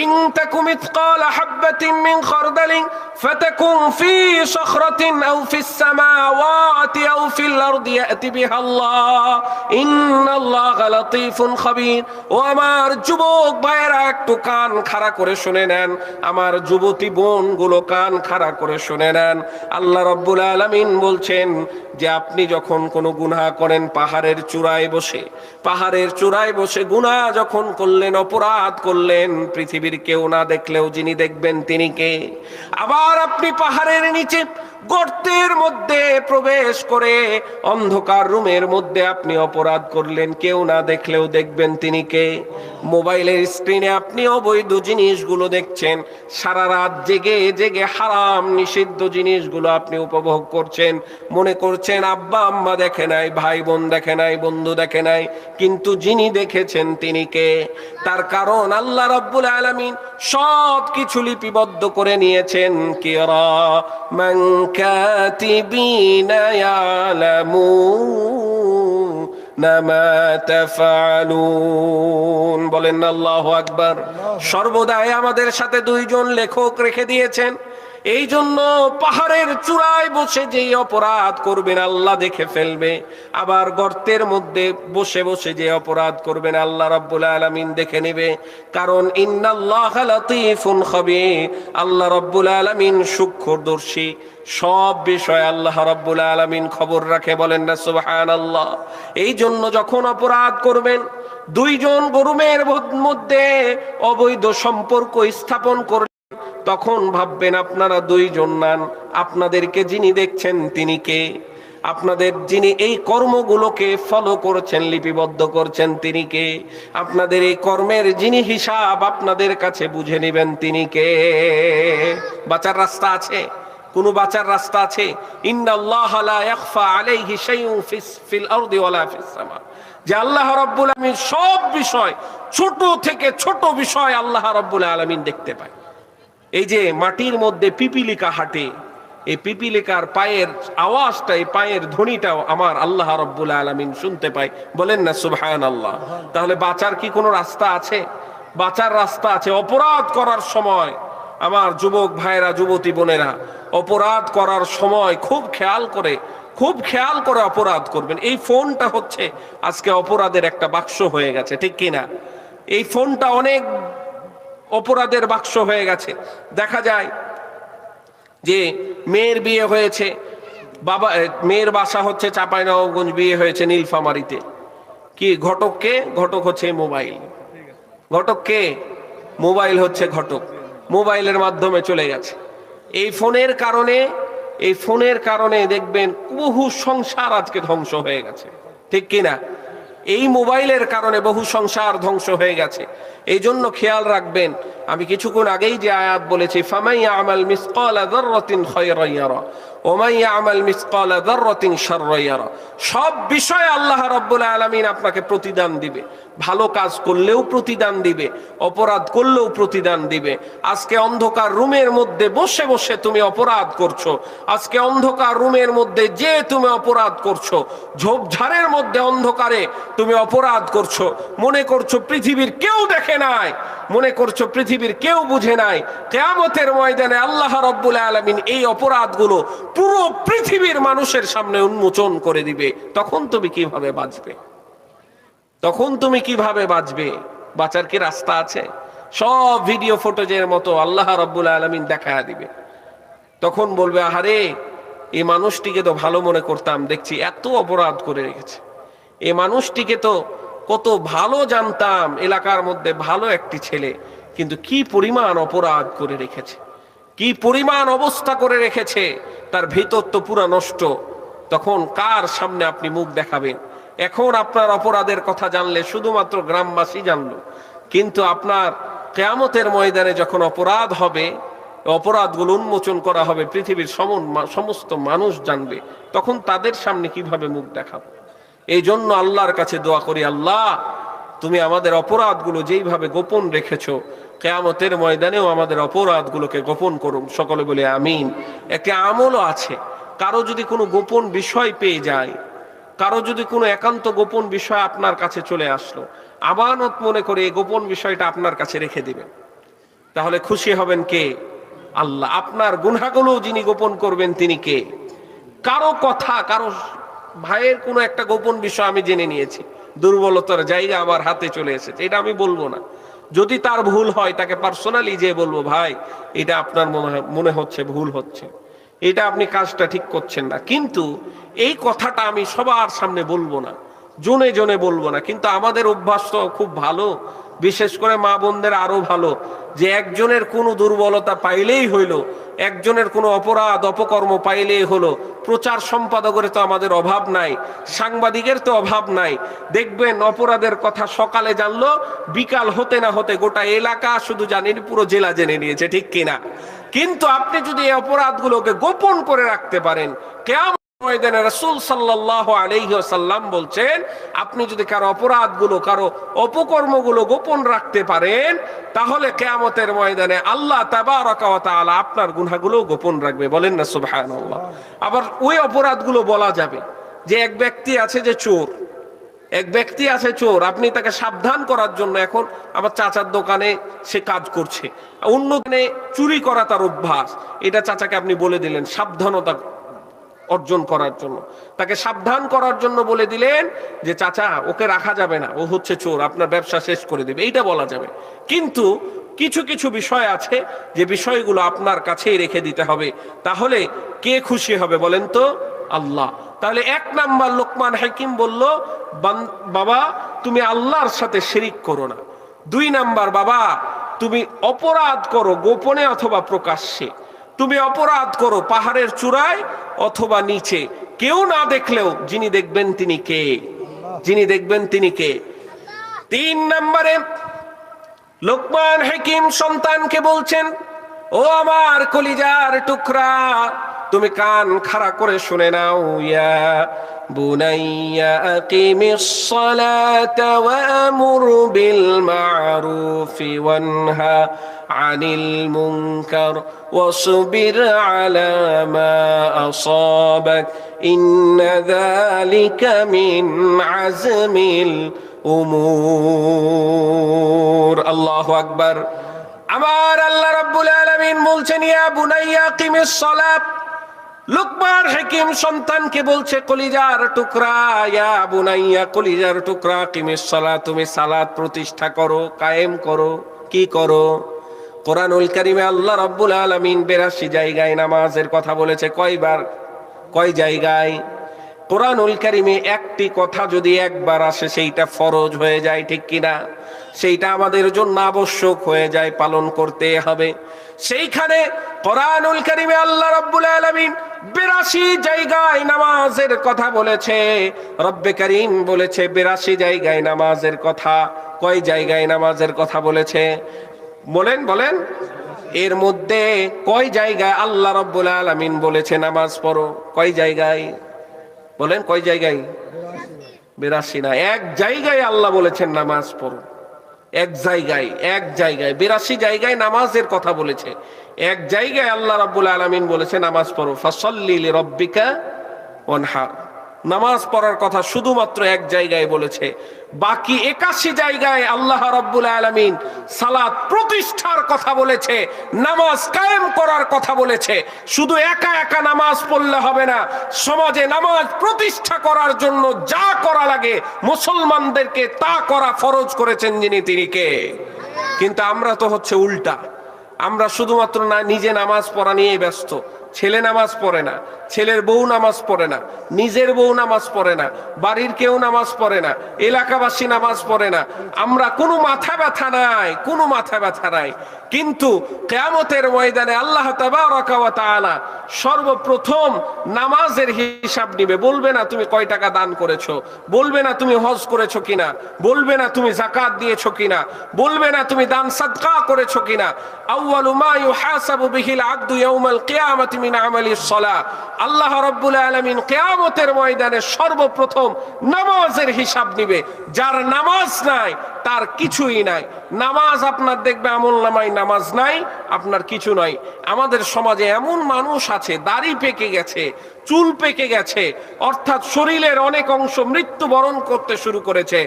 ইন তাকুম মিথকালা হাববাতিন মিন খারদালিন ফাতাকুন ফি সাখরাতিন আও ফিস সামাওয়াতি আও ফিল আরদি ইয়াতি বিহা আল্লাহ ইন্নাল্লাহা লাতীফুন খাবীর। ও আমার যুবক ভাইরা, একটু কান খাড়া করে শুনে নেন, আমার যুবতী বোনগুলো কান খাড়া করে শুনে নেন। আল্লাহ রাব্বুল আলামিন বলছেন যে আপনি যখন কোনো গুনাহ করেন, পাহাড়ের চূড়ায় বসে গুনাহ যখন করলেন, অপরাধ করলেন, পৃথিবীর কেউ না দেখলেও যিনি দেখবেন তিনি কে? আবার আপনি পাহাড়ের নিচে গর্তের মধ্যে প্রবেশ করে অন্ধকার রুমের মধ্যে আপনি অপরাধ করলেন, কেউ না দেখলেও দেখবেন তিনি কে। মোবাইলের স্ক্রিনে আপনি অবৈধ জিনিসগুলো দেখছেন, সারা রাত জেগে জেগে হারাম নিষিদ্ধ জিনিসগুলো আপনি উপভোগ করছেন, মনে করছেন আব্বা আম্মা দেখে নাই, ভাই বোন দেখে নাই, বন্ধু দেখে নাই, কিন্তু যিনি দেখেছেন তিনি কে? তার কারণ আল্লাহ রাব্বুল আলামিন সব কিছু লিপিবদ্ধ করে নিয়েছেন। কিরামান কাতিবিনা ইয়ালামুনা মা তাফআলুন। বলেন আল্লাহু আকবার। সর্বদাই আমাদের সাথে দুইজন লেখক রেখে দিয়েছেন। এই জন্য পাহাড়ের চূড়ায় বসে যেই অপরাধ করবেন আল্লাহ দেখে ফেলবে, আবার গর্তের মধ্যে বসে বসে যে অপরাধ করবেন আল্লাহ রাব্বুল আলামিন দেখে নেবে। কারণ ইন্নাল্লাহা লাতীফুন খাবীর, আল্লাহ রাব্বুল আলামিন সূক্ষ্মদর্শী, সব বিষয় আল্লাহ রাব্বুল আলামিন খবর রাখে। বলেন না সুবহানাল্লাহ। এই জন্য যখন অপরাধ করবেন, দুইজন গরুমের মধ্যে অবৈধ সম্পর্ক স্থাপন করবেন, তখন ভাববেন আপনারা দুইজন নান, আপনাদেরকে যিনি দেখছেন তিনি কে? আপনাদের যিনি এই কর্মগুলোকে ফলো করছেন, লিপিবদ্ধ করছেন তিনি কে? আপনাদের এই কর্মের যিনি হিসাব আপনাদের কাছে বুঝে নেবেন তিনি কে? বাঁচার রাস্তা আছে? কোন বাঁচার রাস্তা আছে? ইন্নাল্লাহা লা ইয়াখফা আলাইহি শাইউন ফিল আরদি ওয়ালা ফিস সামা। যে আল্লাহ রাব্বুল আলামিন সব বিষয়, ছোট থেকে ছোট বিষয় আল্লাহ রাব্বুল আলামিন দেখতে পায়। এই যে মাটির মধ্যে পিপিলিকা হাঁটে, এই পিপিলিকার পায়ের আওয়াজটা, এই পায়ের ধ্বনিটাও আমার আল্লাহ রাব্বুল আলামিন শুনতে পায়। বলেন না সুবহানাল্লাহ। তাহলে বাঁচার কি কোনো রাস্তা আছে? বাঁচার রাস্তা আছে। অপরাধ করার সময় আমার যুবক ভাইরা, যুবতী বোনেরা, অপরাধ করার সময় খুব খেয়াল করে অপরাধ করবেন। এই ফোনটা হচ্ছে আজকে অপরাধের একটা বাক্স হয়ে গেছে, ঠিক কিনা? এই ফোনটা অনেক অপরাধের বাক্স হয়ে গেছে। দেখা যায় যে মেয়ের বিয়ে হয়েছে, মেয়ের বাসা হচ্ছে চাঁপাইনবাবগঞ্জ, বিয়ে হয়েছে নীলফামারীতে। কি ঘটককে? ঘটক হচ্ছে মোবাইল। ঘটককে? মোবাইল হচ্ছে ঘটক। মোবাইলের মাধ্যমে চলে গেছে। এই ফোনের কারণে দেখবেন বহু সংসার আজকে ধ্বংস হয়ে গেছে, ঠিক কিনা? এই মোবাইলের কারণে বহু সংসার ধ্বংস হয়ে গেছে। এই জন্য খেয়াল রাখবেন, আমি কিছুক্ষণ আগেই যে আয়াত বলেছি, ফামান ইয়ামাল মিসকালা যাররাতিন খায়রান ইয়ারা ওয়া মান ইয়ামাল মিসকালা যাররাতিন শাররান ইয়ারা। সব বিষয়ে আল্লাহ রাব্বুল আলামিন আপনাকে প্রতিদান দিবে। ভালো কাজ করলেও প্রতিদান দিবে, অপরাধ করলেও প্রতিদান দিবে। আজকে অন্ধকার রুমের মধ্যে বসে বসে তুমি অপরাধ করছো, আজকে অন্ধকার রুমের মধ্যে যে তুমি অপরাধ করছো, ঝোপঝাড়ের মধ্যে অন্ধকারে তুমি অপরাধ করছো, মনে করছো পৃথিবীর কেউ দেখে নাই, মনে করছো পৃথিবীর কেউ বুঝে নাই। কিয়ামতের ময়দানে আল্লাহ রাব্বুল আলামিন এই অপরাধগুলো পুরো পৃথিবীর মানুষের সামনে উন্মোচন করে দিবে। তখন তুমি কিভাবে বাঁচবে? তখন তুমি কিভাবে বাঁচবে? বাঁচার কি রাস্তা আছে? সব ভিডিও ফুটেজের মতো আল্লাহ রাব্বুল আলামিন দেখায়া দিবে। তখন বলবে, আহারে, এই মানুষটিকে তো ভালো মনে করতাম, দেখছি এত অপরাধ করে রেখেছে। এই মানুষটিকে তো কত ভালো জানতাম, এলাকার মধ্যে ভালো একটি ছেলে, কিন্তু কি পরিমাণ অপরাধ করে রেখেছে, কি পরিমাণ অবস্থা করে রেখেছে, তার ভিতর তো পুরা নষ্ট। তখন কার সামনে আপনি মুখ দেখাবেন? এখন আপনার অপরাধের কথা জানলে শুধুমাত্র গ্রামবাসী জানলো, কিন্তু আপনার কিয়ামতের ময়দানে যখন অপরাধ হবে, অপরাধগুলো উন্মোচন করা হবে, পৃথিবীর সমস্ত মানুষ জানবে, তখন তাদের সামনে কিভাবে মুখ দেখাবো? এই জন্য আল্লাহর কাছে দোয়া করি, আল্লাহ তুমি আমাদের অপরাধগুলো যেইভাবে গোপন রেখেছো, কিয়ামতের ময়দানেও আমাদের অপরাধগুলোকে গোপন করুন। সকলে বলে আমিন। একটি আমলও আছে, কারো যদি কোনো গোপন বিষয় পেয়ে যায়, কারো যদি কোনো একান্ত গোপন বিষয় আপনার কাছে চলে আসলো, আমানত মনে করে এই গোপন বিষয়টা আপনার কাছে রেখে দিবেন, তাহলে খুশি হবেন কে? আল্লাহ। আপনার গুনাহগুলো যিনি গোপন করবেন তিনি কে? কারো কথা, কারো ভাইয়ের কোনো একটা গোপন বিষয় আমি জেনে নিয়েছি, দুর্বলতার জায়গা আমার হাতে চলে এসেছে, এটা আমি বলবো না। যদি তার ভুল হয়, তাকে পার্সোনালি যে বলবো, ভাই এটা আপনার মনে হচ্ছে ভুল হচ্ছে, এটা আপনি কাজটা ঠিক করছেন না, কিন্তু এই কথাটা আমি সবার সামনে বলবো না, জনে জনে বলবো না। কিন্তু আমাদের অভ্যাস তো খুব ভালো, বিশেষ করে মা বোনদের আরো ভালো, যে একজনের কোনো দুর্বলতা পাইলেই হইল একজনের কোনো অপরাধ অপকর্ম পাইলেই হলো। প্রচার সম্পাদকের তো আমাদের অভাব নাই, সাংবাদিকের তো অভাব নাই। দেখবেন অপরাধের কথা সকালে জানলো, বিকাল হতে না হতে গোটা এলাকা শুধু জানেনি, পুরো জেলা জেনে নিয়েছে, ঠিক কিনা? কিন্তু আপনি যদি এই অপরাধগুলোকে গোপন করে রাখতে পারেন, কিয়ামতের ময়দানে রাসূল সাল্লাল্লাহু আলাইহি ওয়াসাল্লাম বলছেন, আপনি যদি কারো অপরাধগুলো, কারো অপকর্মগুলো গোপন রাখতে পারেন, তাহলে কিয়ামতের ময়দানে আল্লাহ তাবারাকা ওয়া তাআলা আপনার গুনাহগুলো গোপন রাখবে। বলেন না সুবহানাল্লাহ। আবার ওই অপরাধগুলো বলা যাবে যে এক ব্যক্তি আছে যে চোর, এক ব্যক্তি আছে চোর, আপনি তাকে সাবধান করার জন্য, এখন আমার চাচার দোকানে সে কাজ করছে, অন্য দিনে চুরি করা তার অভ্যাস, এটা চাচাকে আপনি বলে দিলেন সাবধানতা অর্জন করার জন্য, তাকে সাবধান করার জন্য বলে দিলেন যে চাচা ওকে রাখা যাবে না, ও হচ্ছে চোর, আপনার ব্যবসা শেষ করে দেবে, এইটা বলা যাবে। কিন্তু কিছু কিছু বিষয় আছে যে বিষয়গুলো আপনার কাছেই রেখে দিতে হবে, তাহলে কে খুশি হবে বলেন তো? আল্লাহ। তাহলে 1 নাম্বার লোকমান হাকিম বলল, বাবা তুমি আল্লাহর সাথে শিরিক করো না। 2 নাম্বার, বাবা তুমি অপরাধ করো গোপনে অথবা প্রকাশ্যে, তুমি অপরাধ করো পাহাড়ের চূড়ায় অথবা নিচে, কেউ না দেখলেও যিনি দেখবেন তিনি কে? যিনি দেখবেন তিনি কে? 3 নম্বরে লোকমান হাকিম সন্তানকে বলছেন, ও আমার কলিজার টুকরা, তুমি কান খাড়া করে শুনে নাও, ইয়া বুনাইয়া আকিমিস সালাতা ওয়া আমুর বিল মা'রুফি ওয়ানহা আনিল মুনকার ওয়াসবির আলা মা আসাবাক ইন্না যালিকা মিন আজমিল উমুর। আল্লাহু আকবার। আমার আল্লাহ রাব্বুল আলামিন বলছেন, ইয়া বুনাইয়া আকিমিস সালাত। লোকমান হাকিম সন্তানকে বলছে, কলিজার টুকরা, ইয়া বুনাইয়া, কলিজার টুকরা, আকিমিস সালাত, তুমি সালাত প্রতিষ্ঠা করো, কায়েম করো। কি করো? কোরআনুল কারীমে আল্লাহ রাব্বুল আলামিন 82 জায়গায় নামাজের কথা বলেছে। কয়বার? কয় জায়গায়? কোরআনুল কারীমে একটি কথা যদি একবার আসে সেইটা ফরজ হয়ে যায়, ঠিক কিনা? সেইটা আমাদের জন্য আবশ্যক হয়ে যায়, পালন করতে হবে। সেইখানে কোরআনুল কারীমে আল্লাহ রাব্বুল আলামিন 82 জায়গায় নামাজের কথা বলেছে। রব্বে কারীম বলেছে 82 জায়গায় নামাজের কথা। কয় জায়গায় নামাজের কথা বলেছে? বলেন বলেন। এর মধ্যে কয় জায়গায় আল্লাহ রাব্বুল আলামিন বলেছে নামাজ পড়ো? কয় জায়গায় বলেন? কয় জায়গায়? 82 না, এক জায়গায় আল্লাহ বলেছেন নামাজ পড়ো। এক জায়গায়, এক জায়গায় 82 জায়গায় নামাজের কথা বলেছে। এক জায়গায় আল্লাহ রাব্বুল আলামিন বলেছে নামাজ পড়ো, ফাসাল্লি লিরাব্বিকা ওয়ানহার। নামাজ পড়ার কথা শুধুমাত্র এক জায়গায় বলেছে। বাকি 81 জায়গায় আল্লাহ রাব্বুল আলামিন সালাত প্রতিষ্ঠার কথা বলেছে, নামাজ কায়েম করার কথা বলেছে। শুধু একা একা নামাজ পড়লে হবে না, সমাজে নামাজ প্রতিষ্ঠা করার জন্য যা করা লাগে মুসলমানদেরকে তা করা ফরজ করেছেন যিনি, তিনি কে? কিন্তু আমরা তো হচ্ছে উল্টা, আমরা শুধুমাত্র না নিজে নামাজ পড়া নিয়েই ব্যস্ত। ছেলে নামাজ পড়ে না, ছেলের বউ নামাজ পড়ে না, নিজের বউ নামাজ পড়ে না, বাড়ির কেউ নামাজ পড়ে না, এলাকাবাসী নামাজ পড়ে না। আমরা কোনো মাথা ব্যথা নাই, কোনো মাথা ব্যথা নাই। কিন্তু কিয়ামতের ময়দানে আল্লাহ তাবারাকা ওয়া তাআলা সর্বপ্রথম নামাজের হিসাব নিবে। বলবে না তুমি কয় টাকা দান করেছো, বলবে না তুমি হজ করেছো কিনা, বলবে না তুমি যাকাত দিয়েছো কিনা, বলবে না তুমি দান সাদকা করেছো কিনা। আউয়ালু মা ইউহাসাবু বিহিল আবদু ইয়াউমাল কিয়ামাতি মিন আমালিস সালাহ। আল্লাহ রাব্বুল আলামিন কিয়ামতের ময়দানে সর্বপ্রথম নামাজের হিসাব নিবে। যার নামাজ নাই তার কিছুই নাই। নামাজ আপনার দেখবে আমলনামায় নামাজ নাই, আপনার কিছু নাই। আমাদের সমাজে এমন মানুষ আছে দাড়ি পেকে গেছে, চুল পেকে গেছে, অর্থাৎ শরীরের অনেক অংশ মৃত্যুবরণ করতে শুরু করেছে,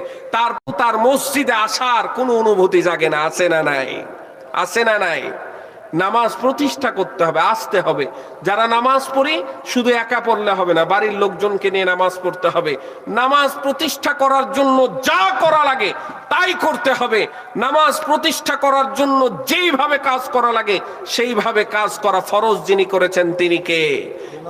তার মসজিদে আসার কোনো অনুভূতি জাগে না। আছে না নাই? আছে না নাই? নামাজ প্রতিষ্ঠা করতে হবে, আসতে হবে। যারা নামাজ পড়ি শুধু একা পড়লে হবে না, বাড়ির লোকজনকে নিয়ে নামাজ পড়তে হবে। নামাজ প্রতিষ্ঠা করার জন্য যা করা লাগে তাই করতে হবে। নামাজ প্রতিষ্ঠা করার জন্য যেইভাবে কাজ করা লাগে সেইভাবে কাজ করা ফরজ যিনি করেছেন তিনি কে?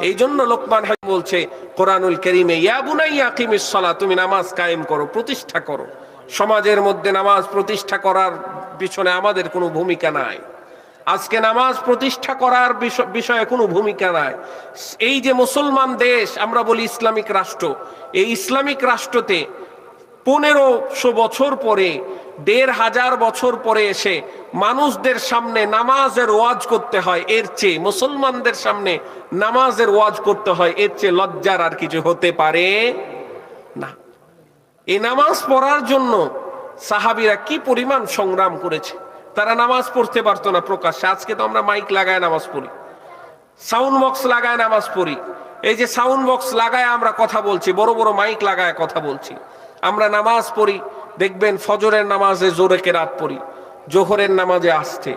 এই জন্য লোকমান হাকিম বলছে কোরআনুল কারীমে, ইয়া বুনাইয়া আকিমিস সালাত, তুমি নামাজ কায়েম করো, প্রতিষ্ঠা করো। সমাজের মধ্যে নামাজ প্রতিষ্ঠা করার পিছনে আমাদের কোনো ভূমিকা নাই। আজকে নামাজ প্রতিষ্ঠা করার বিষয়ে কোনো ভূমিকা নাই। এই যে মুসলমান দেশ আমরা বলি ইসলামিক রাষ্ট্র, এই ইসলামিক রাষ্ট্রতে 1500 বছর পরে, 1500 বছর পরে এসে মানুষদের সামনে নামাজের ওয়াজ করতে হয়, এর চেয়ে মুসলমানদের সামনে নামাজের ওয়াজ করতে হয়, এর চেয়ে লজ্জার আর কিছু হতে পারে না। এই নামাজ পড়ার জন্য সাহাবীরা কি পরিমাণ সংগ্রাম করেছে। তারা নামাজ পড়তে পারতো না প্রকাশ্যে। আজকে তো আমরা মাইক লাগায় নামাজ পড়ি, সাউন্ড বক্স লাগায় নামাজ পড়ি। এই যে সাউন্ড বক্স লাগায় আমরা কথা বলছি, বড় বড় মাইক লাগায় কথা বলছি। আমরা নামাজ পড়ি, দেখবেন ফজরের নামাজে জোরে কেরাত পড়ি, জোহরের নামাজে আসতে,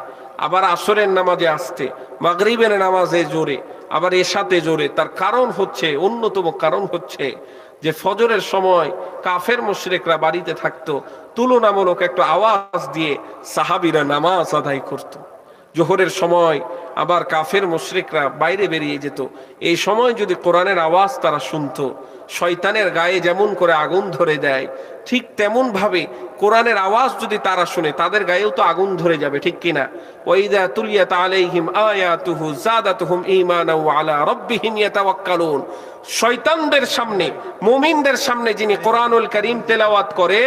আবার আসরের নামাজে আসতে, মাগরিবের নামাজে জোরে, আবার এশাতে জোরে। তার কারণ হচ্ছে, অন্যতম কারণ হচ্ছে যে ফজরের সময় কাফের মুশরিকরা বাড়িতে থাকতো, তুলনামূলক একটা আওয়াজ দিয়ে সাহাবীরা নামাজ আদায় করত। জোহরের সময় আবার কাফের মুশরিকরা বাইরে বেরিয়ে যেত। এই সময় যদি কোরআনের আওয়াজ তারা শুনতো, শয়তানের গায়ে যেমন করে আগুন ধরে দেয়, ঠিক তেমন ভাবে কোরআনের আওয়াজ যদি তারা শুনে, তাদের গায়েও তো আগুন ধরে যাবে, ঠিক কিনা? ওয়াইদা তুলিয়াত আলাইহিম আয়াতুহু যাদাতুহুম ঈমানাও ওয়া আলা রাব্বিহিম ইয়াতাওয়াক্কালুন। শয়তানদের সামনে, মুমিনদের সামনে যিনি কোরআনুল কারীম তেলাওয়াত করে,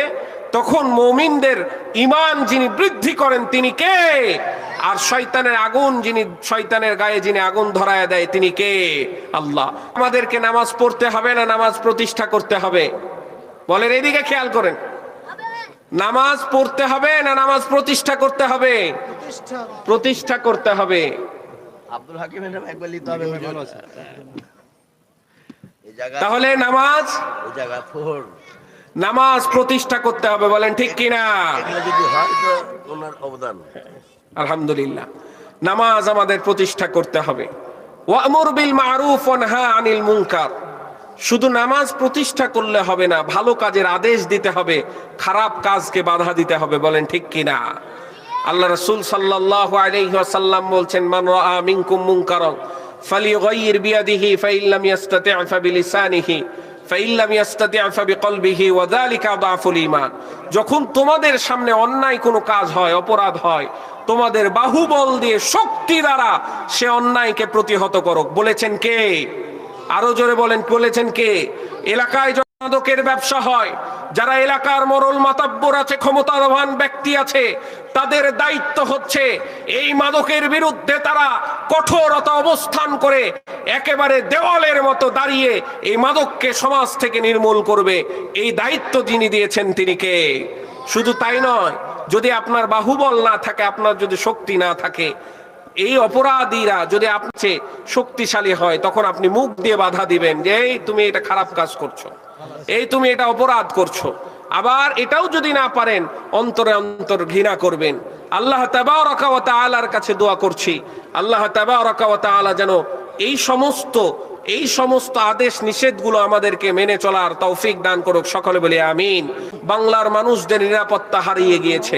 তখন মুমিনদের ঈমান যিনি বৃদ্ধি করেন তিনি কে? আর শয়তানের আগুন যিনি, শয়তানের গায়ে যিনি আগুন ধরায় দেয় তিনি কে? আল্লাহ। আমাদেরকে নামাজ পড়তে হবে না নামাজ প্রতিষ্ঠা করতে হবে? বলেন, এদিকে খেয়াল করেন। নামাজ পড়তে হবে না নামাজ প্রতিষ্ঠা করতে হবে? প্রতিষ্ঠা করতে হবে। আব্দুল হাকিমের নামে একবার লিখতে হবে। তাহলে নামাজ, ওই জায়গা ফোর, নামাজ প্রতিষ্ঠা করতে হবে। বলেন ঠিক কিনা? যদি হয় তো ওনার অবদান। আলহামদুলিল্লাহ, নামাজ আমাদের প্রতিষ্ঠা করতে হবে। ওয়ামুর বিল মারুফ ওয়া নাহা আনিল মুনকার। শুধু নামাজ প্রতিষ্ঠা করলে হবে না, ভালো কাজের আদেশ দিতে হবে, খারাপ কাজকে বাধা দিতে হবে। বলেন ঠিক কিনা? আল্লাহ রাসূল সাল্লাল্লাহু আলাইহি ওয়াসাল্লাম বলছেন, মান রাআ মিনকুম মুনকারান ফালিয়ুগাইয়ির বিয়াদিহি ফাইন লাম ইস্তাতি' ফাবিলিসানিহি ফাইন লাম ইস্তাতি' ফাবিকলবিহি ওয়া যালিকা আযআফুল ঈমান। যখন তোমাদের সামনে অন্যায় কোনো কাজ হয়, অপরাধ হয়, তোমাদের বাহুবল দিয়ে, শক্তি দ্বারা সে অন্যায়কে প্রতিহত করো। বলেছেন কে? আরো জোরে বলেন, বলেছেন কে? এলাকায় মাদকের ব্যবসা হয়, যারা এলাকার মোড়ল মাতাব্বর আছে, ক্ষমতাবান ব্যক্তি আছে, তাদের দায়িত্ব হচ্ছে এই মাদকের বিরুদ্ধে তারা কঠোরতা অবস্থান করে একেবারে দেওয়ালের মতো দাঁড়িয়ে এই মাদককে সমাজ থেকে নির্মূল করবে। এই দায়িত্ব যিনি দিয়েছেন তিনি কে? শুধু তাই নয়, যদি আপনার বাহুবল না থাকে, আপনার যদি শক্তি না থাকে, এই অপরাধীরা যদি আপনার চেয়ে শক্তিশালী হয়, তখন আপনি মুখ দিয়ে বাধা দিবেন যে এই তুমি এটা খারাপ কাজ করছো, এই তুমি এটা অপরাধ করছো। আবার এটাও যদি না পারেন, অন্তরে অন্তর ঘৃণা করবেন। আল্লাহ তাবারাকা ওয়া তাআলার কাছে দোয়া করছি, আল্লাহ তাবারাকা ওয়া তাআলা যেন এই সমস্ত আদেশ নিষেধগুলো আমাদেরকে মেনে চলার তৌফিক দান করুক। সকলে বলি আমিন। বাংলার মানুষদের নিরাপত্তা হারিয়ে গিয়েছে,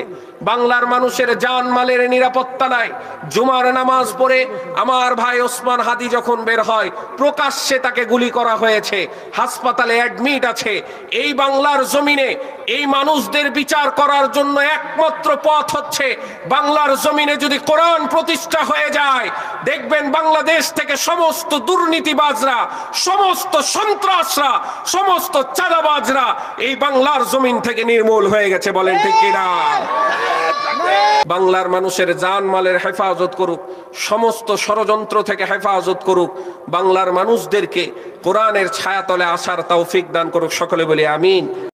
বাংলার মানুষের জানমালের নিরাপত্তা নাই। জুমার নামাজ পড়ে আমার ভাই ওসমান হাদি যখন বের হয়, প্রকাশ্যে তাকে গুলি করা হয়েছে, হাসপাতালে অ্যাডমিট আছে। এই বাংলার জমিনে এই মানুষদের বিচার করার জন্য একমাত্র পথ হচ্ছে, বাংলার জমিনে যদি কোরআন প্রতিষ্ঠা হয়ে যায়, দেখবেন বাংলাদেশ থেকে সমস্ত দুর্নীতিবাজরা, সমস্ত সন্ত্রাসরা, সমস্ত চাঁদাবাজরা এই বাংলার জমিন থেকে নির্মূল হয়ে গেছে। বলেন ঠিক কিনা? বাংলার মানুষের জানমালের হেফাজত করুক, সমস্ত ষড়যন্ত্র থেকে হেফাজত করুক, বাংলার মানুষদেরকে কোরআনের ছায়াতলে আসার তৌফিক দান করুক। সকলে বলি আমিন।